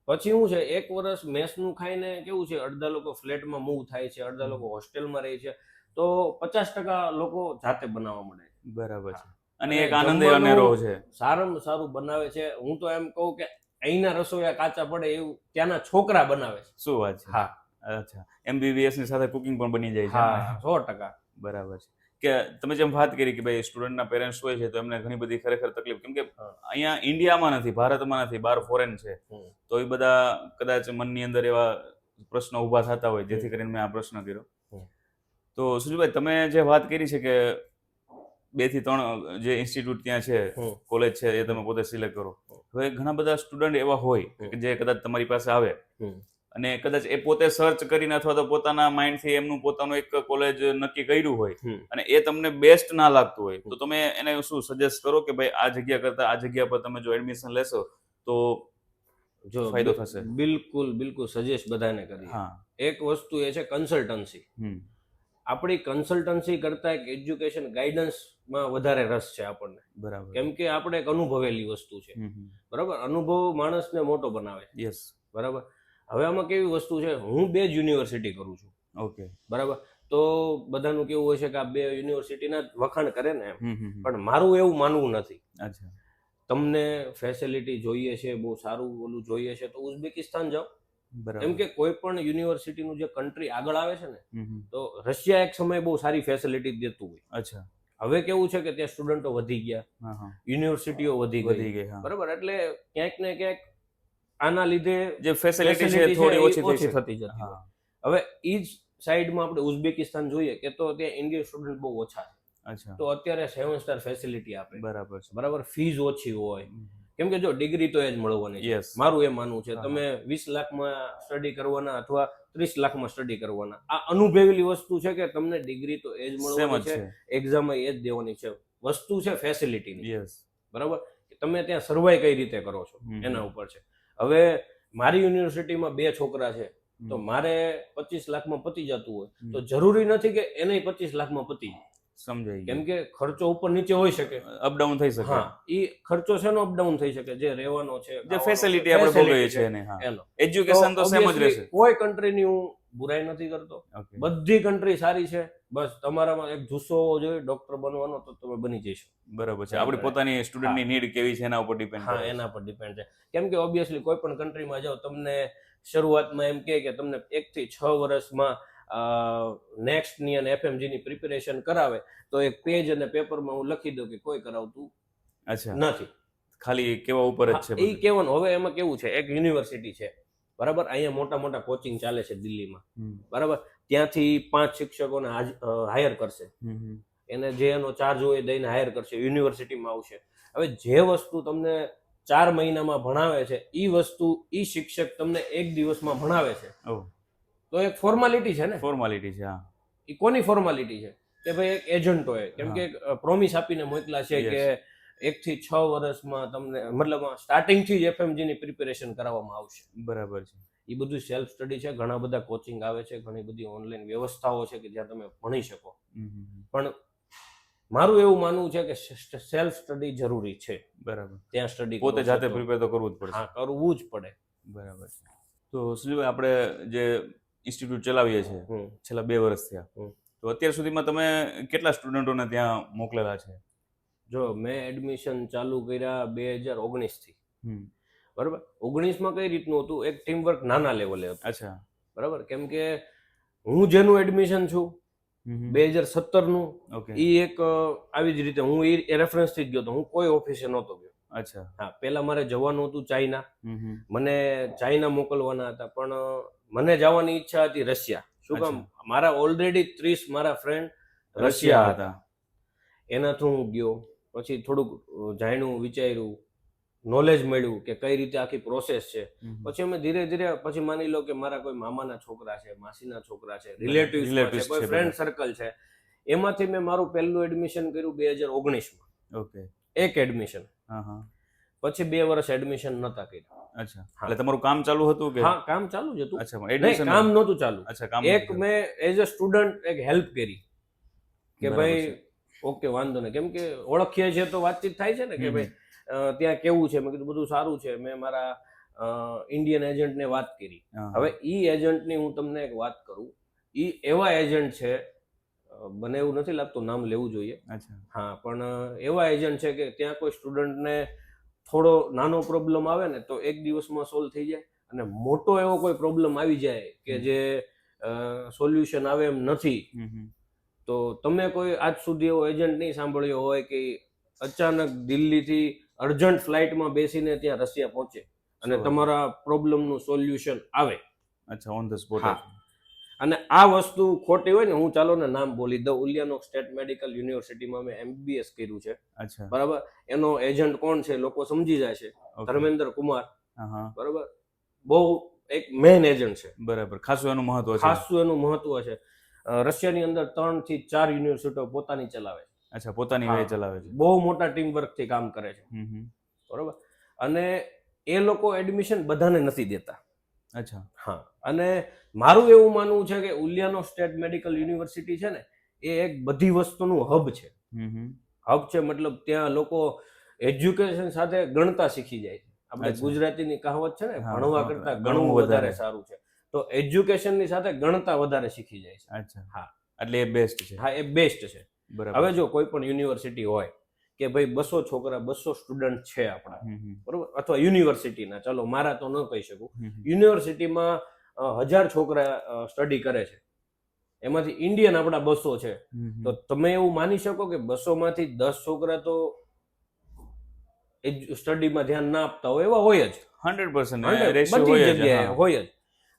પછી શું છે 1 વર્ષ મેસનું ખાઈને કેવું છે, અડધા લોકો ફ્લેટમાં મૂવ થાય છે, અડધા લોકો હોસ્ટેલમાં રહે છે, તો 50% લોકો જાતે બનાવવા મળે. બરાબર છે. અને એક આનંદ અનેરો છે, સારામાં સારું બનાવે છે. હું તો એમ કહું કે અહીંના રસોઈયા કાચા પડે એવું ત્યાંના છોકરા બનાવે છે. શું વાત છે? હા. અચ્છા. MBBS ની સાથે કુકિંગ પણ બની જાય છે? હા, 100%. બરાબર છે. કે તમે જેમ વાત કરી કે ભાઈ સ્ટુડન્ટના પેરેન્ટ્સ હોય છે તો એમને ઘણી બધી ખરેખર તકલીફ, કેમ કે અહીંયા ઇન્ડિયામાં નથી, ભારતમાં નથી, બહાર ફોરેન છે, તો એ બધા કદાચ મનની અંદર એવા પ્રશ્નો ઊભા થતા હોય, જેથી કરીને મેં આ પ્રશ્ન કર્યો. તો સુજીભાઈ, તમે જે વાત કરી છે કે 2 થી 3 જે ઇન્સ્ટિટ્યૂટ ત્યાં છે, કોલેજ છે, એ તમે પોતે સિલેક્ટ કરો, હવે ઘણા બધા સ્ટુડન્ટ એવા હોય કે જે કદાચ તમારી પાસે આવે અને કદાચ એ પોતે સર્ચ કરીને અથવા તો પોતાના માઇન્ડથી એમનું પોતાનું એક કોલેજ નક્કી કર્યું હોય અને એ તમને બેસ્ટ ના લાગતું હોય, તો તમે એને શું સજેસ્ટ કરો કે ભાઈ આ જગ્યા કરતા આ જગ્યા પર તમે જો એડમિશન લેશો તો જો ફાયદો થશે? બિલકુલ સજેસ્ટ બધાને કરીએ. એક વસ્તુ એ છે કન્સલ્ટન્સી. આપણી કન્સલ્ટન્સી કરતા એક એજ્યુકેશન ગાઈડન્સમાં વધારે રસ છે આપણને. બરાબર. કેમ કે આપણે એક અનુભવેલી વસ્તુ છે. બરાબર. અનુભવ માણસને મોટો બનાવે. યસ. બરાબર. હવે આમાં કેવી વસ્તુ છે, હું 2 જ યુનિવર્સિટી કરું છું. ઓકે. બરાબર. તો બધાનું કેવું હોય છે કે આ 2 યુનિવર્સિટીના વખાણ કરે ને એમ, પણ મારું એવું માનવું નથી. અચ્છા. તમને ફેસિલિટી જોઈએ છે, બહુ સારું ઓલું જોઈએ છે તો ઉઝબેકિસ્તાન જાઓ. એમ કે કોઈ પણ યુનિવર્સિટીનું જે કન્ટ્રી આગળ આવે છે ને, તો રશિયા એક સમયે બહુ સારી ફેસિલિટી દેતું હોય. અચ્છા. હવે કેવું છે કે ત્યાં સ્ટુડન્ટો વધી ગયા, યુનિવર્સિટીઓ વધી ગઈ. બરાબર. એટલે ક્યાંક ને ક્યાંક આના લીધે જે ફેસિલિટી છે facility થોડી એ ઓછી થઈ શકે. થતી જતી હોય. હા હવે ઈ જ સાઈડમાં આપણે ઉઝબેકિસ્તાન જોઈએ કે તો ત્યાં ઇન્ડિયન સ્ટુડન્ટ બહુ ઓછા છે, અચ્છા તો અત્યારે 7 સ્ટાર ફેસિલિટી આપે, બરાબર છે. બરાબર, ફીઝ ઓછી હોય, કેમ કે જો ડિગ્રી તો એ જ મળવાની છે. યસ મારું એ માનવું છે, હા. તમે 20 લાખમાં સ્ટડી કરવાના અથવા 30 લાખમાં સ્ટડી કરવાના, આ અનુભવેલી વસ્તુ છે કે તમને ડિગ્રી તો એ જ સેમ મળવાની જ છે, છે. એક્ઝામ એ જ દેવાની છે. વસ્તુ છે ફેસિલિટીની, યસ બરાબર, તમે ત્યાં સર્વાઈ કઈ રીતે કરો છો એના ઉપર છે. હવે મારી યુનિવર્સિટીમાં 2 છોકરા છે, તો મારે 25 લાખમાં પતી જતું હોય તો જરૂરી નથી કે એને 25 લાખમાં પતી જાય, સમજાઈ કેમ ગયું. કે ખર્ચો ઉપર નીચે હોઈ શકે. અપડાઉન થઈ શકે. હા, ઈ ખર્ચો શેનો અપડાઉન થઈ શકે, જે રહેવાનો છે, જે ફેસિલિટી આપણે ભોગવીએ છીએ એને. હા એનો. એજ્યુકેશન તો સેમ જ obviously રહેશે. કોઈ કન્ટ્રીની હું બુરાઈ નથી કરતો, Okay. બધી કન્ટ્રી સારી છે, બસ તમારામાં એક જુસ્સો હોવો જોઈએ ડોક્ટર બનવાનો, તો તમે બની જશો. બરાબર છે. આપણી પોતાની સ્ટુડન્ટની નીડ કેવી છે એના ઉપર ડિપેન્ડ હા, કરે. એના પર ડિપેન્ડ છે, કેમ કે ઓબ્વિયસલી કોઈ પણ કન્ટ્રીમાં જાઓ તમને શરૂઆતમાં એમ કે તમને 1 થી 6 વર્ષમાં નેક્સ્ટની અને FMG ની પ્રિપેરેશન કરાવે, તો એક પેજ અને પેપરમાં હું લખી દઉં કે કોઈ કરાવતું અચ્છા નથી. ખાલી કેવા ઉપર જ છે એ બધું. કેવાનું. હવે એમાં કેવું છે, એક યુનિવર્સિટી છે, બરાબર, અહીંયા મોટા મોટા કોચિંગ ચાલે છે દિલ્હીમાં, બરાબર, ત્યાંથી 5 શિક્ષકોને હાયર કરશે, એને જે એનો ચાર્જ હોય એ દઈને હાયર કરશે, યુનિવર્સિટીમાં આવશે. હવે જે વસ્તુ તમને 4 મહિનામાં ભણાવે છે, ઈ વસ્તુ ઈ શિક્ષક તમને 1 દિવસમાં ભણાવે છે, ઓહ તો એક ફોર્માલિટી છે ને. ફોર્માલિટી છે. હા ઈ કોની ફોર્માલિટી છે કે ભાઈ એક એજન્ટોએ, કેમ કે પ્રોમિસ આપીને મોકલા છે Yes. કે 1 થી 6 વર્ષમાં તમને મતલબ સ્ટાર્ટિંગથી જ FMG ની પ્રિપેરેશન કરાવવામાં આવશે. બરાબર છે. એ બધું સેલ્ફ સ્ટડી છે, ઘણા બધા કોચિંગ આવે છે, ઘણી બધી ઓનલાઈન વ્યવસ્થાઓ છે કે જ્યાં તમે ભણી શકો. પણ મારું એવું માનવું છે કે સેલ્ફ સ્ટડી જરૂરી છે. બરાબર. ત્યાં સ્ટડી પોતે જાતે પ્રિપેર તો કરવું જ પડશે. હા, કરવું જ પડે. બરાબર છે. તો સુજીભાઈ, આપણે જે ઇન્સ્ટિટ્યૂટ ચલાવીએ છીએ છેલ્લા 2 વર્ષ થયા, તો અત્યાર સુધીમાં તમે કેટલા સ્ટુડન્ટોને ત્યાં મોકલેલા છે? જો મેં એડમિશન ચાલુ કર્યા 2019 થી, બરાબર. 19માં કઈ રીતનું હતું, એક ટીમ વર્ક નાના લેવલે હતું. અચ્છા બરાબર, કેમ કે હું જેનું એડમિશન છું 2017 નું, ઓકે. ઈ એક આવી જ રીતે હું એ રેફરન્સ થી જ ગયો હતો, હું કોઈ ઓફિસે નહોતો ગયો. અચ્છા. હા, પહેલા મારે જવાનું હતું ચાઇના, મને ચાઇના મોકલવાના હતા, પણ મને જવાની ઈચ્છા હતી રશિયા. શું કામ? મારા ઓલરેડી 30 મારા ફ્રેન્ડ રશિયા હતા, એનાથી હું ગયો. પછી થોડુંક જાણ્યું, વિચાર્યું, નોલેજ મળ્યું કે કઈ રીતે આખી પ્રોસેસ છે. પછી અમે ધીરે ધીરે, પછી માની લો કે મારા કોઈ મામાના છોકરા છે, માસીના છોકરા છે, રિલેટિવ્સ છે, કોઈ ફ્રેન્ડ સર્કલ છે, એમાંથી મેં મારું પહેલું એડમિશન કર્યું 2019માં. ઓકે. એક એડમિશન. પછી 2 વર્ષ એડમિશન નતા કર્યા. અચ્છા, એટલે તમારું કામ ચાલુ હતું કે? હા, કામ ચાલુ જ હતું. અચ્છા, નહીં, એડમિશન કામ નહોતું ચાલુ. અચ્છા, કામ એક મેં એઝ અ સ્ટુડન્ટ એક હેલ્પ કરી કે બરાબર ભાઈ છે. ઓકે, વાંધો નહીં, કેમ કે ઓળખીએ છીએ તો વાતચીત થાય છે ને કે ભાઈ ત્યાં કેવું છે. મેં કીધું બધું સારું છે. મેં મારા ઇન્ડિયન એજન્ટને વાત કરી. હવે ઈ એજન્ટની હું તમને એક વાત કરું, ઈ એવા એજન્ટ છે, મને એવું નથી લાગતું નામ લેવું જોઈએ. અચ્છા. હા, પણ એવા એજન્ટ છે કે ત્યાં કોઈ સ્ટુડન્ટને થોડો નાનો પ્રોબ્લેમ આવે ને તો 1 દિવસમાં સોલ્વ થઈ જાય, અને મોટો એવો કોઈ પ્રોબ્લેમ આવી જાય કે જે સોલ્યુશન આવે એમ નથી, તો તમે કોઈ આજ સુધી એવો એજન્ટ નહીં સાંભળ્યો હોય કે અચાનક દિલ્હીથી અર્જન્ટ ફ્લાઇટમાં બેસીને ત્યાં રશિયા પહોંચે અને તમારા પ્રોબ્લેમનું સોલ્યુશન આવે. અચ્છા, ઓન ધ સ્પોટ. અને આ વસ્તુ ખોટી હોય ને, હું ચાલો ને નામ બોલી દઉં, ઉલિયાનોક સ્ટેટ મેડિકલ યુનિવર્સિટીમાં મેં MBBS કર્યું છે. અચ્છા. બરાબર. એનો એજન્ટ કોણ છે લોકો સમજી જાય છે, ધર્મેન્દ્ર કુમાર. બરાબર, બહુ એક મેઇન એજન્ટ છે. બરાબર, ખાસું એનું મહત્વ છે. ખાસું એનું મહત્વ છે. રશિયાની અંદર 3 થી 4 યુનિવર્સિટીઓ પોતાની ચલાવે છે. અચ્છા, પોતાની વે ચલાવે છે. બહુ મોટા ટીમ વર્ક થી કામ કરે છે. બરાબર. અને એ લોકો એડમિશન બધાને નથી દેતા. અચ્છા. હા, અને મારું એવું માનવું છે કે ઉલિયાનો સ્ટેટ મેડિકલ યુનિવર્સિટી છે ને, એ એક બધી વસ્તુનું હબ છે. હબ છે મતલબ ત્યાં લોકો એજ્યુકેશન સાથે ગણતા શીખી જાય છે. આપણે ગુજરાતીની કહાવત છે ને, ભણવા કરતા ગણવું વધારે સારું છે. તો એજ્યુકેશનની સાથે ગણતા વધારે શીખી જાય છે. અચ્છા. હા, એટલે એ બેસ્ટ છે. હા, એ બેસ્ટ છે. બરાબર. હવે જો કોઈ પણ યુનિવર્સિટી હોય કે ભાઈ 200 છોકરા, 200 સ્ટુડન્ટ છે આપણા, બરોબર, અથવા યુનિવર્સિટીના, ચલો મારા તો ન કહી શકું, યુનિવર્સિટીમાં 1000 છોકરા સ્ટડી કરે છે, એમાંથી ઇન્ડિયન આપણા 200 છે, તો તમે એવું માની શકો કે 200 માંથી 10 છોકરા તો સ્ટડીમાં ધ્યાન ના આપતા હોય એવા હોય જ 100% રેશિયો બધી હોય જ જગ્યાએ હોય જ.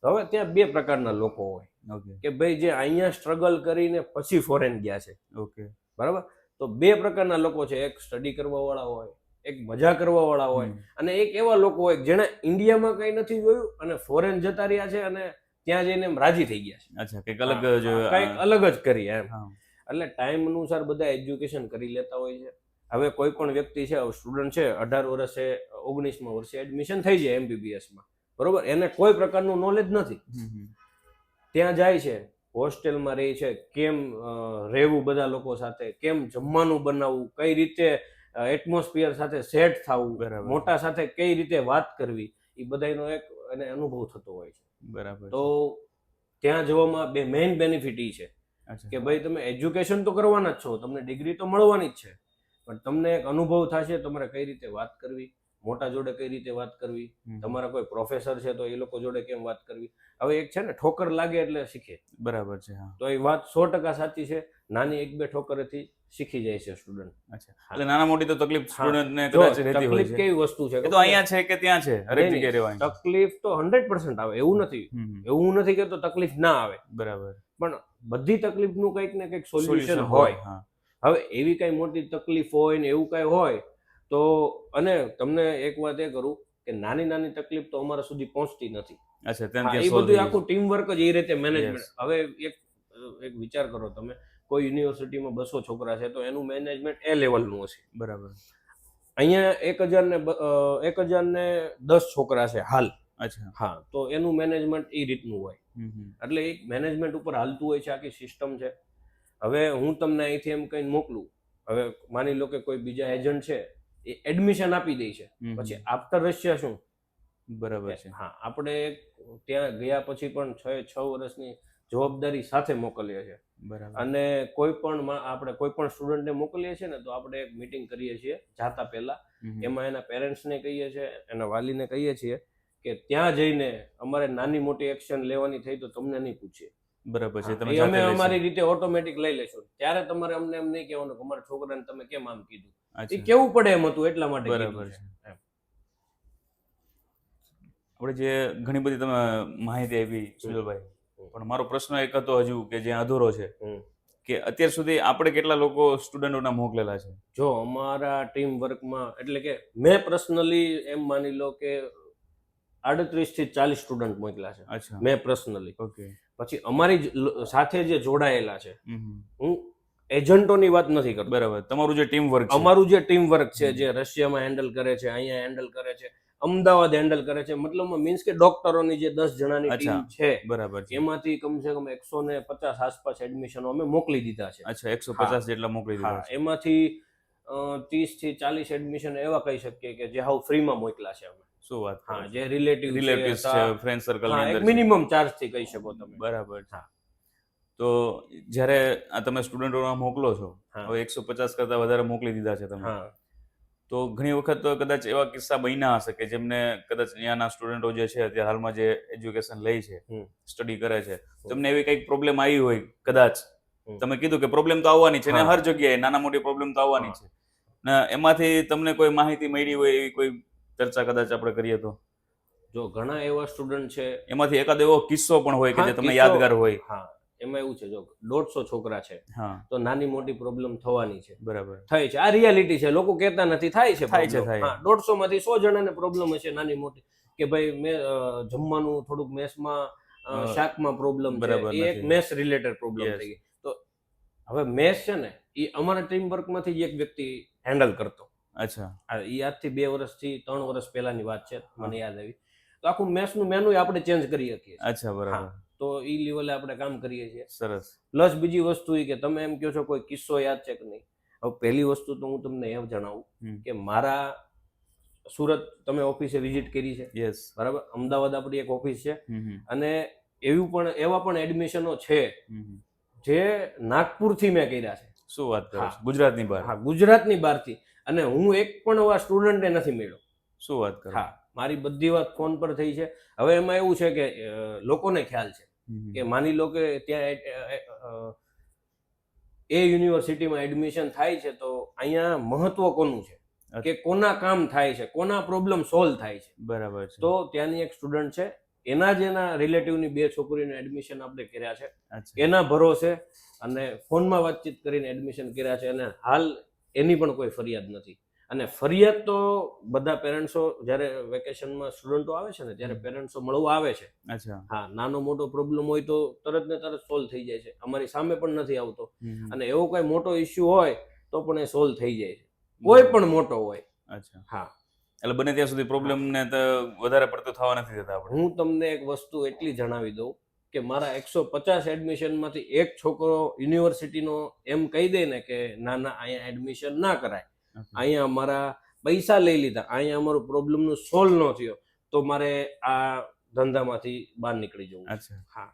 હવે ત્યાં બે પ્રકારના લોકો હોય ઓકે કે ભાઈ જે અહીંયા સ્ટ્રગલ કરીને પછી ફોરેન ગયા છે, ઓકે બરાબર. તો બે પ્રકારના લોકો છે, એક સ્ટડી કરવા વાળા હોય, એક મજા કરવા વાળા હોય, અને એક એવા લોકો હોય જેણે ઇન્ડિયામાં કઈ નથી જોયું અને ફોરેન જતા રહ્યા છે અને ત્યાં જઈને એમ રાજી થઈ ગયા છે. અચ્છા કંઈક અલગ જ કંઈક અલગ જ કરીએ એમ. હા. એટલે ટાઈમ અનુસાર બધા એજ્યુકેશન કરી લેતા હોય છે. હવે કોઈ પણ વ્યક્તિ છે, સ્ટુડન્ટ છે, 18 વર્ષે 19મા વર્ષે એડમિશન થઈ જાય MBBS માં, બરોબર. એને કોઈ પ્રકારનું નોલેજ નથી. ત્યાં જાય છે, હોસ્ટેલમાં રહે છે, કેમ રહેવું બધા લોકો સાથે, કેમ જમવાનું બનાવવું, કઈ રીતે એટમોસ્ફિયર સાથે સેટ થવું, મોટા સાથે કઈ રીતે વાત કરવી, એ બધાનો એક એને અનુભવ થતો હોય છે. બરાબર. તો ત્યાં જવામાં બે મેઇન બેનિફિટ એ છે કે ભાઈ તમે એજ્યુકેશન તો કરવાના જ છો, તમને ડિગ્રી તો મળવાની જ છે, પણ તમને એક અનુભવ થશે તમારે કઈ રીતે વાત કરવી, મોટા જોડે કઈ રીતે વાત કરવી, તમારા કોઈ પ્રોફેસર છે તો એ લોકો જોડે કેમ વાત કરવી. હવે એક છે ને, ઠોકર લાગે એટલે શીખે. બરાબર છે. તો એ વાત 100% સાચી છે. નાની 1-2 ઠોકરેથી શીખી જાય છે સ્ટુડન્ટ. અચ્છા, એટલે નાના મોટી તો તકલીફ સ્ટુડન્ટને કદાચ રહેતી હોય તકલીફ છે. કેવી વસ્તુ છે એ તો અહીંયા છે કે ત્યાં છે, હરેક જગ્યાએ રહેવાની તકલીફ તો 100% આવે, એવું નથી. એવું નથી કે તો તકલીફ ના આવે, બરાબર, પણ બધી તકલીફનું કંઈક ને કંઈક સોલ્યુશન હોય. હવે એવી કઈ મોટી તકલીફ હોય ને એવું કઈ હોય તો, અને તમને એક વાત એ કરું કે નાની નાની તકલીફ તો અમારા સુધી પહોંચતી નથી. અચ્છા, એ બધું આખું ટીમ વર્ક જ એ રીતે મેનેજમેન્ટ. હવે એક વિચાર કરો તમે, કોઈ યુનિવર્સિટીમાં 200 છોકરા છે તો એનું મેનેજમેન્ટ એ લેવલનું હશે, બરાબર. અહીંયા 1010 છોકરા છે હાલ. અચ્છા, હા, તો એનું મેનેજમેન્ટ એ રીતનું હોય. એટલે એક મેનેજમેન્ટ ઉપર હાલતું હોય છે, આખી સિસ્ટમ છે. હવે હું તમને અહીંથી એમ કહીને મોકલું, હવે માની લો કે કોઈ બીજા એજન્ટ છે, એ એડમિશન આપી દે છે, પછી આફ્ટર રશિયા શું? બરાબર છે. હા, આપણે ત્યાં ગયા પછી પણ 6 વર્ષની જવાબદારી સાથે મોકલીએ છીએ. બરાબર. અને કોઈ પણ સ્ટુડન્ટને મોકલીએ છીએ ને, તો આપણે એક મીટિંગ કરીએ છીએ જાતા પહેલા. એમાં એના પેરેન્ટ્સને કહીએ છીએ, એના વાલીને કહીએ છીએ કે ત્યાં જઈને અમારે નાની મોટી એક્શન લેવાની થઈ તો તમને નહીં પૂછીએ. બરાબર છે. તમે અમે અમારી રીતે ઓટોમેટિક લઈ લેશું. ત્યારે તમારે અમને એમ નહીં કહેવાનું કે અમારા છોકરાને તમે કેમ આમ કીધું. એ કેવું પડે એમ હતું, એટલા માટે. બરાબર છે. આપણે જે ઘણી બધી તમે માહિતી આપી સુજલભાઈ, પણ મારો પ્રશ્ન એક હતો હજુ કે જે અધૂરો છે, કે અત્યાર સુધી આપણે કેટલા લોકો સ્ટુડન્ટોના મોકલેલા છે? જો અમારા ટીમ વર્કમાં, એટલે કે મેં પર્સનલી એમ માની લો કે 38 થી 40 સ્ટુડન્ટ મોકલ્યા છે. અચ્છા, મેં પર્સનલી. ઓકે. પછી અમારી સાથે જે જોડાયેલા છે, હું એજન્ટોની વાત નથી કરતો. બરાબર. તમારું જે ટીમ વર્ક, અમારું જે ટીમ વર્ક છે, જે રશિયામાં હેન્ડલ કરે છે, અહીંયા હેન્ડલ કરે છે, અમદાવાદ હેન્ડલ કરે છે, મતલબ મીન્સ કે ડોક્ટરોની જે 10 જણાની ટીમ છે, બરાબર, એમાંથી કમસે કમ 150 આસપાસ એડમિશનો અમે મોકલી દીધા છે. અચ્છા, 150 જેટલા મોકલી દીધા છે. એમાંથી 30 થી 40 એડમિશન એવા કહી શકીએ કે જે હાવ ફ્રીમાં મોકલા છે અમે. શું વાત? હા, જે રિલેટિવ્સ છે, ફ્રેન્ડ સર્કલ ની અંદર, મિનિમમ ચાર્જ થી કહી શકો તમે. બરાબર. હા, તો જ્યારે આ તમે સ્ટુડન્ટોને મોકલો છો, હવે 150 કરતા વધારે મોકલી દીધા છે તમે, તો ઘણી વખત કદાચ એવા કિસ્સા બન્યા હશે કે જેમને કદાચ અહીંયાના સ્ટુડન્ટો જે છે અત્યારે હાલમાં જે એજ્યુકેશન લે છે, સ્ટડી કરે છે, તમને એવી કંઈક પ્રોબ્લેમ આવી હોય, કદાચ તમે કીધું કે પ્રોબ્લેમ તો આવવાની છે ને, હર જગ્યાએ નાના મોટી પ્રોબ્લેમ તો આવવાની છે ને, એમાંથી તમને કોઈ માહિતી મળી હોય એવી કોઈ ચર્ચા કદાચ આપણે કરીએ તો? જો ઘણા એવા સ્ટુડન્ટ છે, એમાંથી એકાદ એવો કિસ્સો પણ હોય કે જે તમને યાદગાર હોય. હા, એમાં એવું છે, જો 150 છોકરા છે તો નાની મોટી પ્રોબ્લેમ થવાની છે. બરાબર, થાય છે. આ રિયાલિટી છે, લોકો કહેતા નથી, થાય છે. 150 માંથી 100 જણાને પ્રોબ્લેમ હશે નાની મોટી, કે ભાઈ મેં જમવાનું થોડુંક મેસમાં શાકમાં પ્રોબ્લેમ છે, એ એક મેસ રિલેટેડ પ્રોબ્લેમ થઈ ગઈ. તો હવે મેસ છે ને, એ અમારા ટીમ વર્કમાંથી જ એક વ્યક્તિ હેન્ડલ કરતો. અચ્છા, એ આજથી 2 વર્ષથી 3 વર્ષ પહેલાની વાત છે, મને યાદ આવી. તો આખું મેસનું મેનુ આપણે ચેન્જ કરી શકીએ. અચ્છા, બરાબર. તો એ લેવલે આપણે કામ કરીએ છીએ. સરસ. પ્લસ બીજી વસ્તુ એ કે તમે એમ કહો છો કોઈ કિસ્સો યાદ છે કે નહીં. હવે પહેલી વસ્તુ તો હું તમને એમ જણાવું કે મારા સુરત તમે ઓફિસે વિઝિટ કરી છે, યસ, બરાબર. અમદાવાદ આપણી એક ઓફિસ છે, અને એવા પણ એડમિશનો છે જે નાગપુરથી મેં કર્યા છે. શું વાત કરો છો? ગુજરાતની બહાર? હા, ગુજરાતની બહારથી. અને હું એક પણ એવા સ્ટુડન્ટે નથી મળ્યો. શું વાત કરો? હા, મારી બધી વાત ફોન પર થઈ છે. હવે એમાં એવું છે કે લોકોને ખ્યાલ છે કે માની લો કે ત્યાં એ યુનિવર્સિટીમાં એડમિશન થાય છે, તો અહીંયા મહત્વ કોનું છે? કે કોના કામ થાય છે, કોના પ્રોબ્લેમ સોલ્વ થાય છે. બરાબર છે. તો ત્યાંની એક સ્ટુડન્ટ છે, એના રિલેટિવની 2 છોકરીઓને એડમિશન આપણે કર્યા છે એના ભરોસે, અને ફોનમાં વાતચીત કરીને એડમિશન કર્યા છે, અને હાલ એની પણ કોઈ ફરિયાદ નથી. અને ફરિયાદ તો બધા પેરેન્ટ્સો જ્યારે વેકેશનમાં સ્ટુડન્ટો આવે છે ને ત્યારે પેરેન્ટ્સો મળવા આવે છે. અચ્છા. હા, નાનો મોટો પ્રોબ્લેમ હોય તો તરત ને તરત સોલ્વ થઈ જાય છે, અમારી સામે પણ નથી આવતો. અને એવો કોઈ મોટો ઇસ્યુ હોય તો પણ એ સોલ્વ થઈ જાય છે, કોઈ પણ મોટો હોય. અચ્છા. હા, એટલે બને ત્યાં સુધી પ્રોબ્લેમ ને તો વધારે પડતો થવા નથી દેતા આપણે. હું તમને એક વસ્તુ એટલી જણાવી દઉં કે મારા 150 એડમિશનમાંથી એક છોકરો યુનિવર્સિટીનો એમ કહી દે ને કે ના અહીંયા એડમિશન ના કરાય, અહીંયા અમારા પૈસા લઈ લીધા, અહીંયા અમારો પ્રોબ્લેમનું સોલ્વ ન થયો, તો મારે આ ધંધામાંથી બહાર નીકળી જવું. અચ્છા. હા,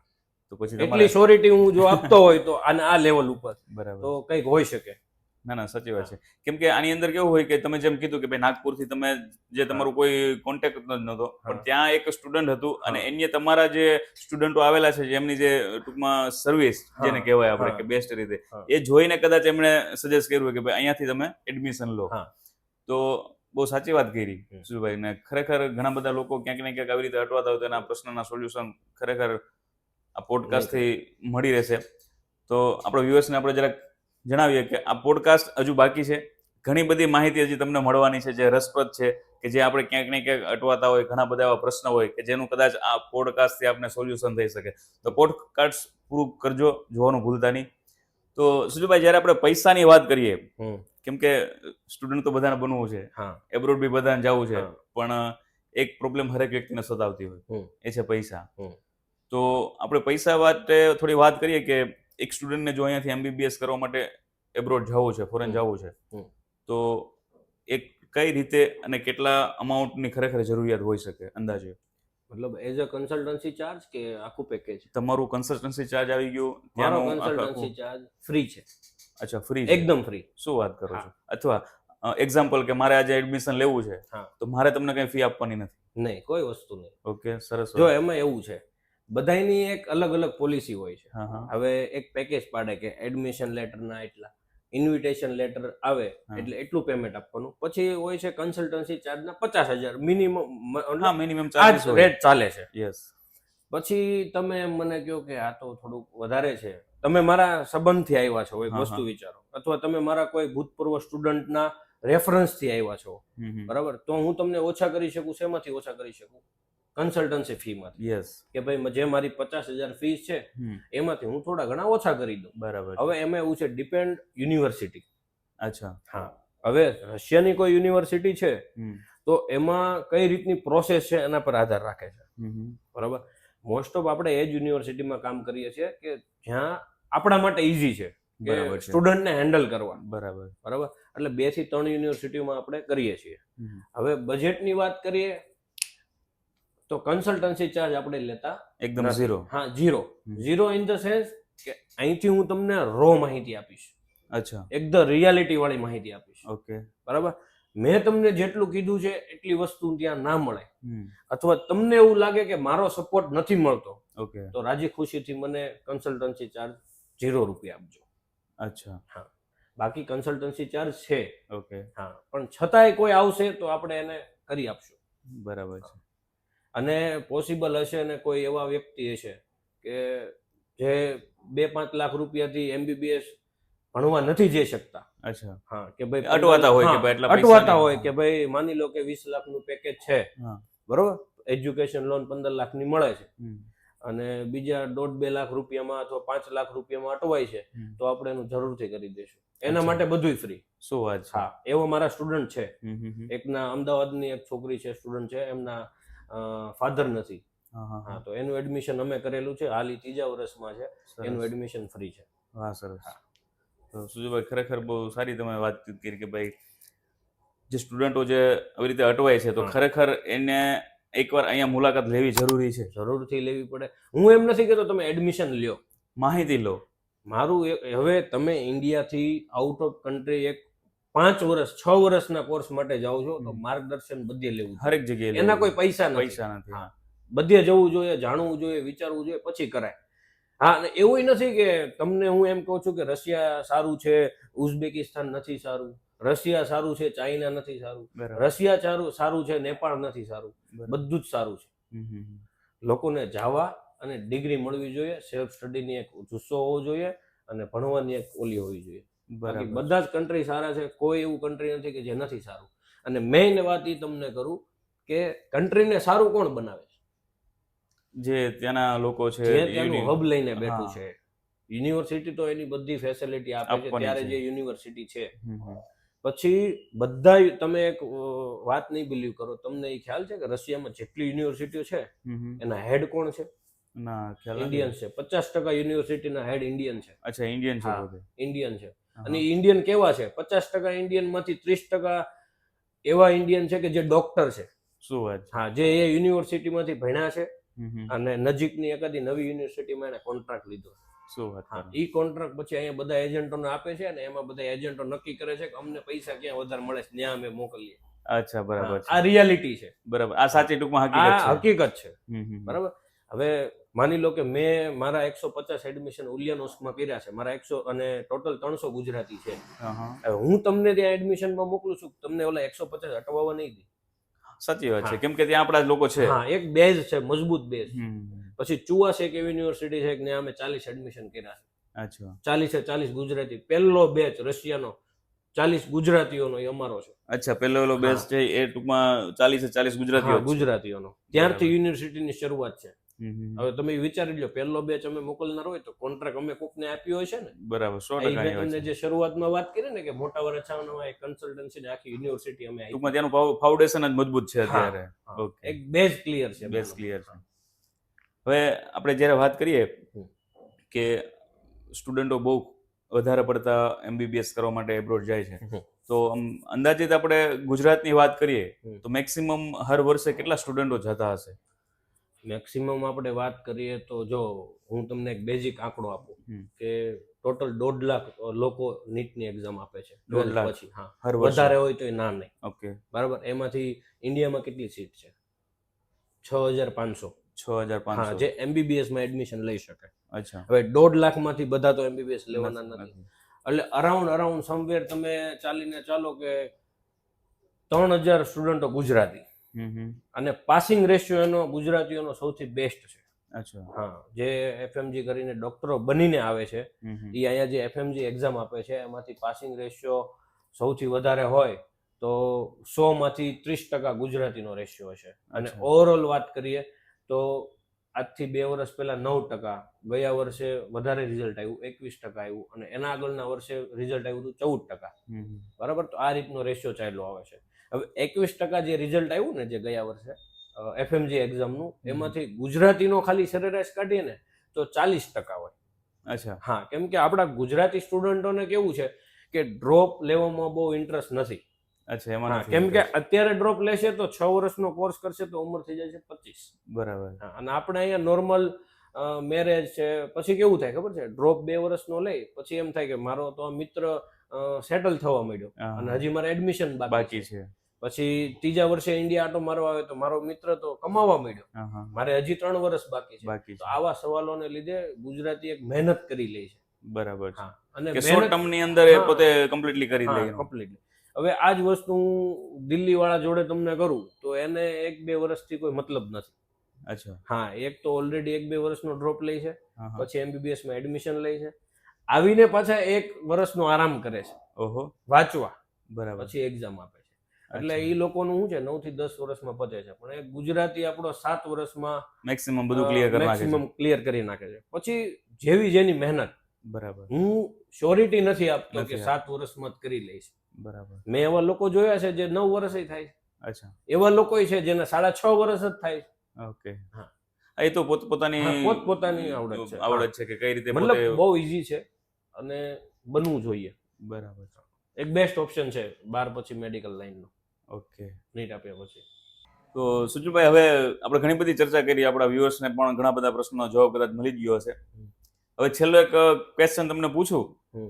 તો પછી એટલી શ્યોરિટી હું જો આપતો હોય તો આ લેવલ ઉપર બરાબર તો કંઈક હોઈ શકે. ના સાચી વાત છે. કેમ કે આની અંદર કેવું હોય કે તમે જેમ કીધું કે ભાઈ નાગપુરથી તમે જે તમારું કોઈ કોન્ટેક્ટ જ નહોતો, પણ ત્યાં એક સ્ટુડન્ટ હતું અને એની તમારા જે સ્ટુડન્ટો આવેલા છે જેમની જે ટૂંકમાં સર્વિસ જેને કહેવાય આપણે કે બેસ્ટ રીતે, એ જોઈને કદાચ એમણે સજેસ્ટ કર્યું કે ભાઈ અહીંયાથી તમે એડમિશન લો. તો બહુ સાચી વાત કરી સુભાઈ. ને ખરેખર ઘણા બધા લોકો ક્યાંક ને ક્યાંક આવી રીતે અટવાતા હોય તો એના પ્રશ્નના સોલ્યુશન ખરેખર આ પોડકાસ્ટથી મળી રહેશે. તો આપણા વ્યુઅર્સને આપણે જરાક જણાવીએ કે આ પોડકાસ્ટ હજુ બાકી છે, ઘણી બધી માહિતી હજી તમને મળવાની છે જે રસપ્રદ છે, કે જે આપણે ક્યાંક ને ક્યાંક અટવાતા હોય, ઘણા બધા એવા પ્રશ્ન હોય કે જેનું કદાચ આ પોડકાસ્ટથી આપણે સોલ્યુશન થઈ શકે. તો પોડકાસ્ટ પૂરું કરજો, જોવાનું ભૂલતા નહીં. તો સુજુભાઈ, જ્યારે આપણે પૈસાની વાત કરીએ, કેમ કે સ્ટુડન્ટ તો બધાને બનવું છે, એબ્રોડ બી બધાને જવું છે, પણ એક પ્રોબ્લેમ હરેક વ્યક્તિને સતાવતી હોય, એ છે પૈસા. તો આપણે પૈસા માટે થોડી વાત કરીએ કે એક સ્ટુડન્ટને જો અહીંયાથી MBBS કરવા માટે એબ્રોડ જવું છે, ફોરેન જવું છે, તો એક કઈ રીતે અને કેટલા અમાઉન્ટની ખરેખર જરૂરિયાત હોઈ શકે અંદાજે? મતલબ એઝ અ કન્સલ્ટન્સી ચાર્જ કે આખું પેકેજ? તમારું કન્સલ્ટન્સી ચાર્જ આવી ગયું? મારો કન્સલ્ટન્સી ચાર્જ ફ્રી છે. અચ્છા, ફ્રી? એકદમ ફ્રી. શું વાત કરો છો? અથવા એક્ઝામ્પલ કે મારે આજે એડમિશન લેવું છે તો મારે તમને કઈ ફી આપવાની નથી? નહીં, કોઈ વસ્તુ નહીં. ઓકે, સરસ. જો એમાં એવું છે, બધાની એક અલગ અલગ પોલિસી હોય છે. હવે એક પેકેજ પાડે કે એડમિશન લેટરના એટલા, ઇન્વિટેશન લેટર આવે એટલે એટલું પેમેન્ટ આપવાનું, પછી હોય છે કન્સલ્ટન્સી ચાર્જના 50,000 મિનિમમ ચાર્જ રેટ ચાલે છે. યસ. પછી તમે મને કહો કે આ તો થોડુંક વધારે છે, તમે મારા સંબંધથી આવ્યા છો, એક વસ્તુ વિચારો, અથવા તમે મારા કોઈ ભૂતપૂર્વ સ્ટુડન્ટના રેફરન્સથી આવ્યા છો, બરાબર, તો હું તમને ઓછા કરી શકું. શેમાંથી ઓછા કરી શકું? કન્સલ્ટન્સી ફીમાંથી. યસ. કે ભાઈ જે મારી 50,000 ફીસ છે એમાંથી હું થોડા ઘણા ઓછા કરી દઉં. બરાબર. હવે એમાં એવું છે, ડિપેન્ડ યુનિવર્સિટી. અચ્છા. હા, હવે રશિયાની કોઈ યુનિવર્સિટી છે તો એમાં કઈ રીતની પ્રોસેસ છે એના પર આધાર રાખે છે, બરાબર. મોસ્ટ ઓફ આપણે એ જ યુનિવર્સિટીમાં કામ કરીએ છીએ કે જ્યાં આપણા માટે ઈઝી છે કે સ્ટુડન્ટને હેન્ડલ કરવા. બરાબર. એટલે 2 થી 3 યુનિવર્સિટીમાં આપણે કરીએ છીએ. હવે બજેટની વાત કરીએ તો કન્સલ્ટન્સી ચાર્જ આપણે લેતા એકદમ ઝીરો. હા, ઝીરો ઇન ધ સેન્સ કે અહીંથી હું તમને રો માહિતી આપીશ. અચ્છા. એકદમ રિયાલિટી વાળી માહિતી આપીશ. ઓકે, બરાબર. મેં તમને જેટલું કીધું છે એટલી વસ્તુ ત્યાં ના મળે, અથવા તમને એવું લાગે કે મારો સપોર્ટ નથી મળતો, ઓકે, તો રાજી ખુશીથી મને કન્સલ્ટન્સી ચાર્જ 0 રૂપિયા આપજો. અચ્છા. હા, બાકી કન્સલ્ટન્સી ચાર્જ છે. ઓકે. હા, પણ છતાંય કોઈ આવશે તો આપણે એને કરી આપશું. બરાબર છે. અને પોસિબલ હશે ને કોઈ એવા વ્યક્તિ હશે કે જે 2-5 લાખ રૂપિયાથી MBBS ભણવા નથી જઈ શકતા. અચ્છા. હા, કે ભાઈ અટવાતા હોય કે ભાઈ અટવાતા હોય કે ભાઈ માની લો કે 20 લાખનું પેકેજ છે, બરોબર, એજ્યુકેશન લોન 15 લાખની મળે છે, અને બીજા 1.5-2 લાખ રૂપિયામાં અથવા 5 લાખ રૂપિયામાં અટવાય છે, તો આપણે એનું જરૂરથી કરી દઈશું. એના માટે બધુંય ફ્રી. શું વાત છે? હા, એવો મારા સ્ટુડન્ટ છે. એકના અમદાવાદની એક છોકરી છે, સ્ટુડન્ટ છે, એમના ફાધર નથી. હા, તો એનું એડમિશન અમે કરેલું છે, હાલ 3જા વર્ષમાં છે, એનું એડમિશન ફ્રી છે. હા, સરસ. તો સુજુભાઈ, ખરેખર બહુ સારી તમે વાતચીત કરી કે ભાઈ જે સ્ટુડન્ટો જે આવી રીતે અટવાય છે તો ખરેખર એને એકવાર અહીંયા મુલાકાત લેવી જરૂરી છે. જરૂરથી લેવી પડે. હું એમ નથી કહેતો તમે એડમિશન લ્યો, માહિતી લો. મારું હવે તમે ઇન્ડિયાથી આઉટ ઓફ કન્ટ્રી એક 5 વર્ષ 6 વર્ષના કોર્સ માટે જાઓ છો તો માર્ગદર્શન બધે લેવું, હરેક જગ્યાએ. એના કોઈ પૈસા નથી. બધે જવું જોઈએ, જાણવું જોઈએ, વિચારવું જોઈએ, પછી કરાય. હા, અને એવું નથી કે તમને હું એમ કહું છું કે રશિયા સારું છે, ઉઝબેકિસ્તાન નથી સારું. રશિયા સારું છે, ચાઇના નથી સારું, બરાબર. રશિયા સારું છે, નેપાળ નથી સારું, બધું જ સારું છે. લોકોને જાવા અને ડિગ્રી મળવી જોઈએ, સેલ્ફ સ્ટડીની એક જુસ્સો હોવો જોઈએ અને ભણવાની એક ઓલી હોવી જોઈએ. બાકી બધા જ કન્ટ્રી સારા છે, કોઈ એવું કન્ટ્રી નથી કે જે નથી સારું. અને મેઇન વાત એ તમને કરું કે કન્ટ્રીને સારું કોણ બનાવે છે? જે ત્યાંના લોકો છે, જે ત્યાંનું હબ લઈને બેઠું છે. યુનિવર્સિટી તો એની બધી ફેસિલિટી આપે છે ત્યારે જે યુનિવર્સિટી છે. પછી બધા તમે એક વાત નહીં બિલીવ કરો, તમને એ ખ્યાલ છે કે રશિયામાં જેટલી યુનિવર્સિટીઓ છે એના હેડ કોણ છે? ઇન્ડિયન છે. 50% યુનિવર્સિટીના હેડ ઇન્ડિયન છે. અચ્છા, ઇન્ડિયન છે. ઇન્ડિયન છે. અને ઇન્ડિયન કેવા છે? 50% ઇન્ડિયન માંથી 30% એવા ઇન્ડિયન છે કે જે ડોક્ટર છે. શું વાત? હા, જે એ યુનિવર્સિટીમાંથી ભણ્યા છે અને નજીકની એકાદી નવી યુનિવર્સિટીમાં એને કોન્ટ્રાક્ટ લીધો. શું વાત? હા, ઈ કોન્ટ્રાક્ટ પછી અહીંયા બધા એજન્ટોને આપે છે અને એમાં બધા એજન્ટો નક્કી કરે છે કે અમને પૈસા ક્યાં વધારે મળે છે ત્યાં અમે મોકલીએ. અચ્છા, બરાબર. આ રિયાલિટી છે. બરાબર, આ સાચી ટૂંકમાં હકીકત છે. બરાબર. હવે માની લો કે મેં મારા 150 એડમિશન ઉલિયાનોસ્કમાં કર્યા છે, મારા 100 અને ટોટલ 300 ગુજરાતી છે. હું તમને ત્યાં એડમિશનમાં મોકલું છું, તમને ઓલા 150 હટવાવા નહીં દે. સાચી વાત છે, કેમ કે ત્યાં આપણા જ લોકો છે. હા, એક બેઝ છે, મજબૂત બેઝ. પછી ચુવાસ એક યુનિવર્સિટી છે કે ત્યાં અમે 40 એડમિશન કર્યા છે. અચ્છા, 40 ગુજરાતી. પહેલો બેચ રશિયાનો 40 ગુજરાતીઓનો એ અમારો છે. અચ્છા, પહેલો બેચ છે એ ટૂંકમાં 40 ગુજરાતીઓનો. ત્યારથી યુનિવર્સિટીની શરૂઆત છે. હવે તમે વિચારી લો, પહેલો બેચ અમે મોકલનાર હોય તો કોન્ટ્રાક્ટ અમે કોકને આપ્યો હોય છે ને. બરાબર, 100%. તમને જે શરૂઆતમાં વાત કરી ને કે મોટા વરછાવનામાં એક કન્સલ્ટન્સી આખી યુનિવર્સિટી અમે આપી. ટૂંકમાં ત્યાંનું ફાઉન્ડેશન જ મજબૂત છે અત્યારે. એક બેઝ ક્લિયર છે. બેઝ ક્લિયર છે. હવે આપણે જ્યારે વાત કરીએ કે સ્ટુડન્ટો બહુ વધારે પડતા MBBS કરવા માટે એબ્રોડ જાય છે, તો અંદાજિત આપણે ગુજરાતની વાત કરીએ તો મેક્સિમમ હર વર્ષે કેટલા સ્ટુડન્ટો જતા હશે? મેક્સિમમ આપણે વાત કરીએ તો જો હું તમને એક બેઝિક આંકડો આપું કે ટોટલ 1.5 લાખ લોકો નીટની એક્ઝામ આપે છે. 1.5 લાખ પછી વધારે હોય તો ના નહીં. ઓકે, બરાબર. એમાંથી ઇન્ડિયામાં કેટલી સીટ છે? 6500. 6500 જે MBBS માં એડમિશન લઈ શકે. અચ્છા. હવે 1.5 લાખમાંથી બધા તો MBBS લેવાના નથી. એટલે અરાઉન્ડ સમવેર તમે ચાલીને ચાલો કે 3000 સ્ટુડન્ટો ગુજરાતી. અને પાસિંગ રેશિયો એનો ગુજરાતીઓનો સૌથી બેસ્ટ છે. અચ્છા. હા, જે FMG કરીને ડોક્ટરો બનીને આવે છે એ અહીંયા જે FMG એક્ઝામ આપે છે એમાંથી પાસિંગ રેશિયો સૌથી વધારે હોય તો 100 માંથી 30% ગુજરાતીનો રેશિયો છે. અને ઓવરઓલ વાત કરીએ તો આજથી 2 વર્ષ પહેલા 9%, ગયા વર્ષે વધારે રિઝલ્ટ આવ્યું 21% આવ્યું અને એના આગળના વર્ષે રિઝલ્ટ આવ્યું હતું 14%. બરાબર. તો આ રીતનો રેશિયો ચાલ્યો આવે છે. હવે 21% જે રિઝલ્ટ આવ્યું ને જે ગયા વર્ષે FMG એક્ઝામનું, એમાંથી ગુજરાતીનો ખાલી સરેરાશ કાઢીએ ને તો 40% હોય. અચ્છા. હા, કેમ કે આપણા ગુજરાતી સ્ટુડન્ટોને કેવું છે કે ડ્રોપ લેવામાં બહુ ઇન્ટરેસ્ટ નથી. અચ્છા, એમાં કેમ કે અત્યારે ડ્રોપ લેશે તો 6 વર્ષનો કોર્સ કરશે તો ઉંમર થઈ જાય છે 25. બરાબર. અને આપણે અહીંયા નોર્મલ મેરેજ છે, પછી કેવું થાય ખબર છે, ડ્રોપ 2 વર્ષનો લઈ પછી એમ થાય કે મારો તો મિત્ર સેટલ થવા માંડ્યો અને હજી મારે એડમિશન બાકી છે. પછી 3જા વર્ષે ઇન્ડિયા આટો મારવા આવે તો મારો મિત્ર તો કમાવા માંડ્યો, મારે હજી 3 વર્ષ બાકી છે. તો આવા સવાલોને લીધે ગુજરાતી એક મહેનત કરી લે છે. બરાબર છે. અને શોર્ટ ટર્મ ની અંદર એ પોતે કમ્પ્લીટલી કરી લે. કમ્પ્લીટલી. હવે આ જ વસ્તુ હું દિલ્હી વાળા જોડે તમને કરું તો એને 1-2 વર્ષથી કોઈ મતલબ નથી. અચ્છા. હા, એક તો ઓલરેડી 1-2 વર્ષનો ડ્રોપ લે છે, પછી MBBS માં એડમિશન લે છે, આવીને પાછા 1 વર્ષનો આરામ કરે છે. ઓહો. વાંચવા. બરાબર. પછી એક્ઝામ આપે છે. એટલે એ લોકોનું શું છે 9 થી 10 વર્ષમાં પતે છે, પણ એક ગુજરાતી આપણો 7 વર્ષમાં મેક્સિમમ બધું ક્લિયર કરી નાખે છે. પછી જેની મહેનત. બરાબર. હું શ્યોરિટી નથી આપતો કે 7 વર્ષમાં જ કરી લઈશ. બરાબર. મેં એવા લોકો જોયા છે જે 9 વર્ષે થાય છે. અચ્છા. એવા લોકો છે જેને 6.5 વર્ષ જ થાય છે. ઓકે. હા, એ તો પોતપોતાની આવડત છે કે કઈ રીતે. મતલબ બહુ ઈઝી છે અને બનવું જોઈએ. બરાબર. એક બેસ્ટ ઓપ્શન છે 12 પછી મેડિકલ લાઈનનો. ઓકે. નીટ આપ્યા પછી. તો સુજલભાઈ, હવે આપણે ઘણી બધી ચર્ચા કરી, આપણા વ્યુઅર્સને પણ ઘણા બધા પ્રશ્નોનો જવાબ કદાચ મળી ગયો હશે. હવે છેલ્લો એક ક્વેશ્ચન તમને પૂછું.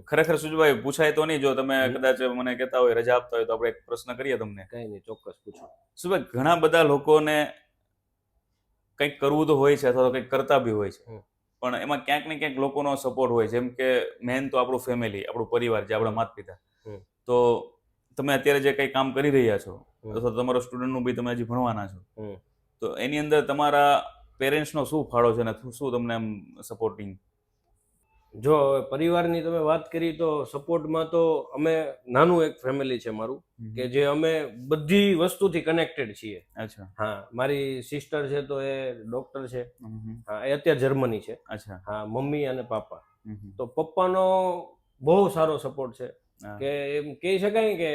ખરેખર સુજલભાઈ પૂછાય તો નહીં, જો તમે કદાચ મને કહેતા હોય, રજા આપતા હોય તો આપણે એક પ્રશ્ન કરીએ તમને. કઈ નહીં, ચોક્કસ પૂછો. સુજલભાઈ, ઘણા બધા લોકોને કંઈક કરવું તો હોય છે અથવા તો કંઈક કરતા બી હોય છે, પણ એમાં ક્યાંક ને ક્યાંક લોકોનો સપોર્ટ હોય. જેમ કે મેન તો આપણું ફેમિલી, આપણું પરિવાર, જે આપણા માતા પિતા. તો તમે અત્યારે જે કંઈ કામ કરી રહ્યા છો હમ. અથવા તમારો સ્ટુડન્ટનું બી તમે હજી ભણવાના છો, હમ. તો એની અંદર તમારા પેરેન્ટ્સનો શું ફાળો છે ને શું તમને એમ સપોર્ટિંગ? જો હવે પરિવારની તમે વાત કરી તો સપોર્ટમાં તો અમે નાનું એક ફેમિલી છે મારું, કે જે અમે બધી વસ્તુથી કનેક્ટેડ છીએ. અચ્છા. હા, મારી સિસ્ટર છે તો એ ડોક્ટર છે. હમ. હા, એ અત્યારે જર્મની છે. અચ્છા. હા, મમ્મી અને પાપા. હમ. તો પપ્પાનો બહુ સારો સપોર્ટ છે, હા. કે એમ કહી શકાય કે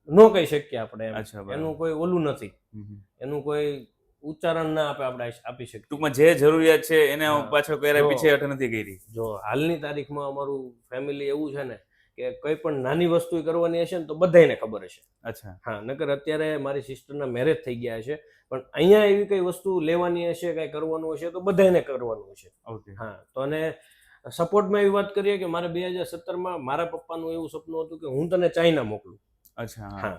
ન કહી શકીએ આપણે એમ. અચ્છા, બરાબર. એનું કોઈ ઓલું નથી, હમ. એનું કોઈ ઉચ્ચારણ ના આપણે આપી શકીએ. ટૂંકમાં જે જરૂરિયાત છે એને હા. પાછળ કોઈ પીછે હટ નથી કરી. જો હાલની તારીખમાં અમારું ફેમિલી એવું છે ને કે કોઈ પણ નાની વસ્તુ કરવાની હશે ને તો બધાને ખબર હશે. અચ્છા. હા, નકર અત્યારે મારી સિસ્ટરના મેરેજ થઈ ગયા છે, પણ અહીંયા એવી કઈ વસ્તુ લેવાની હશે, કઈ કરવાનું હશે તો બધાને કરવાનું હશે. ઓકે. હા, તો અને સપોર્ટમાં એવી વાત કરીએ કે મારે 2017માં મારા પપ્પાનું એવું સપનું હતું કે હું તને ચાઇના મોકલું. અચ્છા. હા,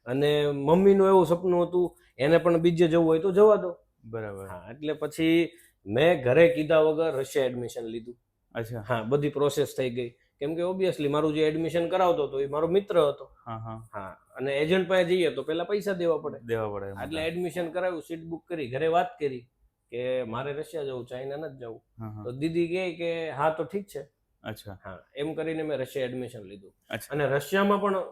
અને મમ્મીનું એવું સપનું હતું એને પણ બીજે જવું હોય તો જવા દો. બરાબર. હા, એટલે પછી મેં ઘરે કીધા વગર રશિયા એડમિશન લીધું. અચ્છા. હા, બધી પ્રોસેસ થઈ ગઈ, કેમ કે ઓબ્વિયસલી મારું જે એડમિશન કરાવતો હતો એ મારો મિત્ર હતો. હા, અને એજન્ટ પાસે જઈએ તો પહેલા પૈસા દેવા પડે. એટલે એડમિશન કરાવ્યું, સીટ બુક કરી, ઘરે વાત કરી કે મારે રશિયા જવું, ચાઇના નથી જવું. તો દીદી કહે કે હા તો ઠીક છે. અચ્છા. હા, એમ કરીને મેં રશિયા એડમિશન લીધું. અચ્છા. અને રશિયામાં પણ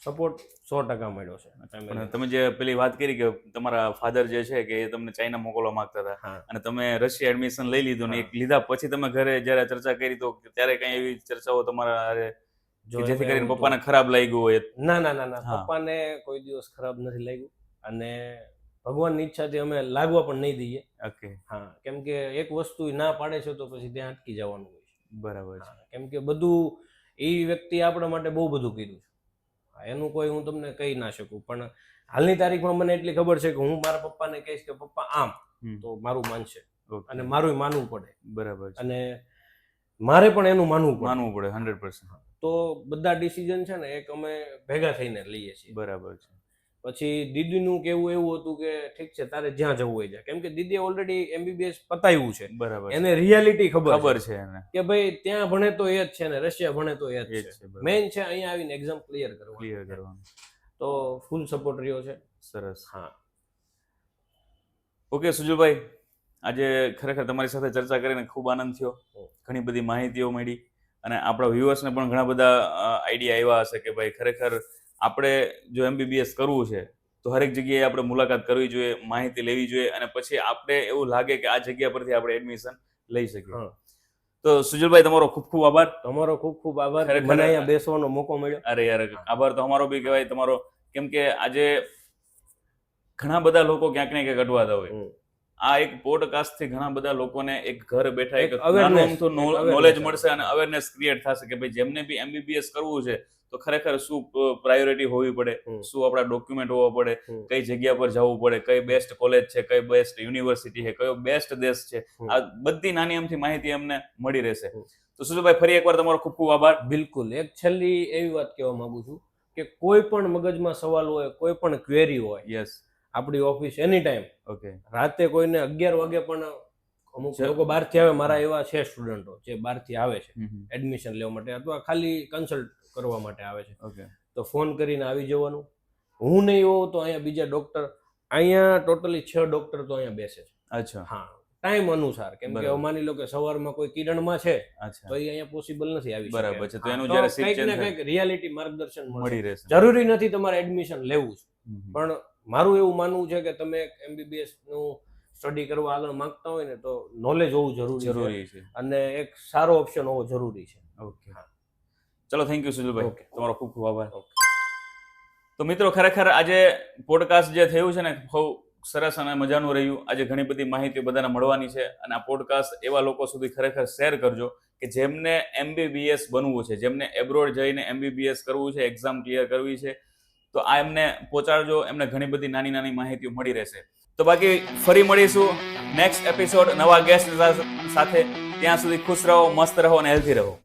સપોર્ટ 100% મળ્યો છે. પણ તમે જે પેલી વાત કરી કે તમારા ફાધર જે છે કે એ તમને ચાઇના મોકલવા માંગતા હતા, હા. અને તમે રશિયા એડમિશન લઈ લીધું ને હા. એક લીધા પછી તમે ઘરે જયારે ચર્ચા કરી તો ત્યારે કઈ એવી ચર્ચાઓ તમારા હારે જો કે જેથી એમાં કરીને એવું પપ્પાને ખરાબ લાગ્યું હોય? ના ના ના ના, હા. પપ્પાને કોઈ દિવસ ખરાબ નથી લાગ્યું, અને ભગવાનની ઈચ્છાથી અમે લાગવા પણ નહીં દઈએ. ઓકે. હા, કેમ કે એક વસ્તુ ના પાડે છે તો પછી ત્યાં અટકી જવાનું હોય છે. બરાબર છે. હા, કેમ કે બધું એ વ્યક્તિ આપણા માટે બહુ બધું કીધું છે. હા, એનું કોઈ હું તમને કહી ના શકું, પણ હાલની તારીખમાં મને એટલી ખબર છે કે હું મારા પપ્પાને કહીશ કે પપ્પા આમ, તો મારું માનશે, અને મારું માનવું પડે. બરાબર છે. અને મારે પણ એનું માનવું પડે 100%. તો બધા ડિસિઝન છે ને એક અમે ભેગા થઈને લઈએ છીએ. બરાબર છે. પછી દીદીનું કેવું એવું હતું કે ઠીક છે તારે જ્યાં જવું હોય જાય, કેમ કે દીદીએ ઓલરેડી MBBS પતાવ્યું છે. બરાબર. એને રિયાલિટી ખબર છે એને કે ભાઈ ત્યાં ભણે તો એ જ છે ને રશિયા ભણે તો એ જ છે. બરાબર. મેઇન છે અહીંયા આવીને એક્ઝામ ક્લિયર કરવાનું. તો ફૂલ સપોર્ટ રહ્યો છે. સરસ. હા. ઓકે સુજલભાઈ, આજે ખરેખર તમારી સાથે ચર્ચા કરીને ખૂબ આનંદ થયો. ઘણી બધી માહિતીઓ મળી, અને આપણા વ્યુઅર્સને પણ ઘણા બધા આઈડિયા આવ્યા હશે કે ભાઈ ખરેખર આપણે જો MBBS કરવું છે તો હરેક જગ્યાએ આપણે મુલાકાત કરવી જોઈએ, માહિતી લેવી જોઈએ, અને પછી આપણે એવું લાગે કે આ જગ્યા પરથી આપણે એડમિશન લઈ શકીએ. તો સુજલભાઈ, તમારો ખૂબ ખૂબ આભાર. તમારો ખૂબ ખૂબ આભાર, મને અહીંયા બેસવાનો મોકો મળ્યો. અરે યાર, આભાર તો અમારો બી કહેવાય તમારો, કેમ કે આજે ઘણા બધા લોકો ક્યાંક ને ક્યાંક અટવાતા હોય. આ એક પોડકાસ્ટ થી ઘણા બધા લોકોને એક ઘર બેઠા એક નોલેજ મળશે અને અવેરનેસ ક્રિએટ થશે કે ભાઈ જેમને બી MBBS કરવું છે તો ખરેખર શું પ્રાયોરિટી હોવી પડે, શું આપણા ડોક્યુમેન્ટ હોવા પડે, કઈ જગ્યા પર જવું પડે, કઈ બેસ્ટ કોલેજ છે, કઈ બેસ્ટ યુનિવર્સિટી છે, કયો બેસ્ટ દેશ છે, આ બધી નાની અમથી માહિતી અમને મળી રહેશે. તો સુજલભાઈ, ફરી એકવાર તમારો ખૂબ ખૂબ આભાર. બિલકુલ. એક છેલ્લી એવી વાત કહેવા માંગુ છું કે કોઈ પણ મગજમાં સવાલ હોય, કોઈ પણ ક્વેરી હોય, યસ, આપણી ઓફિસ એની ટાઈમ. ઓકે. રાતે કોઈને 11 વાગે પણ અમુક લોકો બહારથી આવે, મારા એવા છે સ્ટુડન્ટો જે બહારથી આવે છે એડમિશન લેવા માટે અથવા ખાલી કન્સલ્ટ કરવા માટે આવે છે. ઓકે. તો ફોન કરીને આવી જવાનું. હું નહીં હોઉં તો અહીંયા બીજા ડોક્ટર, અહીંયા ટોટલી 6 ડોક્ટર તો અહીંયા બેસે છે. અચ્છા. હા, ટાઈમ અનુસાર, કેમ કે માની લો કે સવારમાં કોઈ કિરણમાં છે તો એ અહીંયા પોસિબલ નથી આવી શકે. બરાબર છે. તો એનું જ્યારે શિફ્ટ ચેન્જ થાય કંઈક રિયાલિટી માર્ગદર્શન મળી રહેશે. જરૂરી નથી તમારે એડમિશન લેવું છે, પણ મારું એવું માનવું છે કે તમે MBBS નું સ્ટડી કરવા આગળ માંગતા હોય ને તો નોલેજ હોવું જરૂરી છે, અને એક સારો ઓપ્શન હોવો જરૂરી છે. ઓકે. ચલો, થેન્ક યુ સુજલભાઈ, તમારો ખૂબ ખૂબ આભાર. તો મિત્રો, ખરેખર આજે પોડકાસ્ટ જે થયું છે ને બહુ સરસ અને મજાનું રહ્યું. આજે ઘણી બધી માહિતી બધાને મળવાની છે, અને આ પોડકાસ્ટ એવા લોકો સુધી ખરેખર શેર કરજો કે જેમને MBBS બનવું છે, જેમને એબ્રોડ જઈને MBBS કરવું છે, એક્ઝામ ક્લિયર કરવી છે, તો આ એમને પહોંચાડજો. એમને ઘણી બધી નાની નાની માહિતીઓ મળી રહેશે. તો બાકી ફરી મળીશું નેક્સ્ટ એપિસોડ નવા ગેસ્ટ સાથે. ત્યાં સુધી ખુશ રહો, મસ્ત રહો અને હેલ્ધી રહો.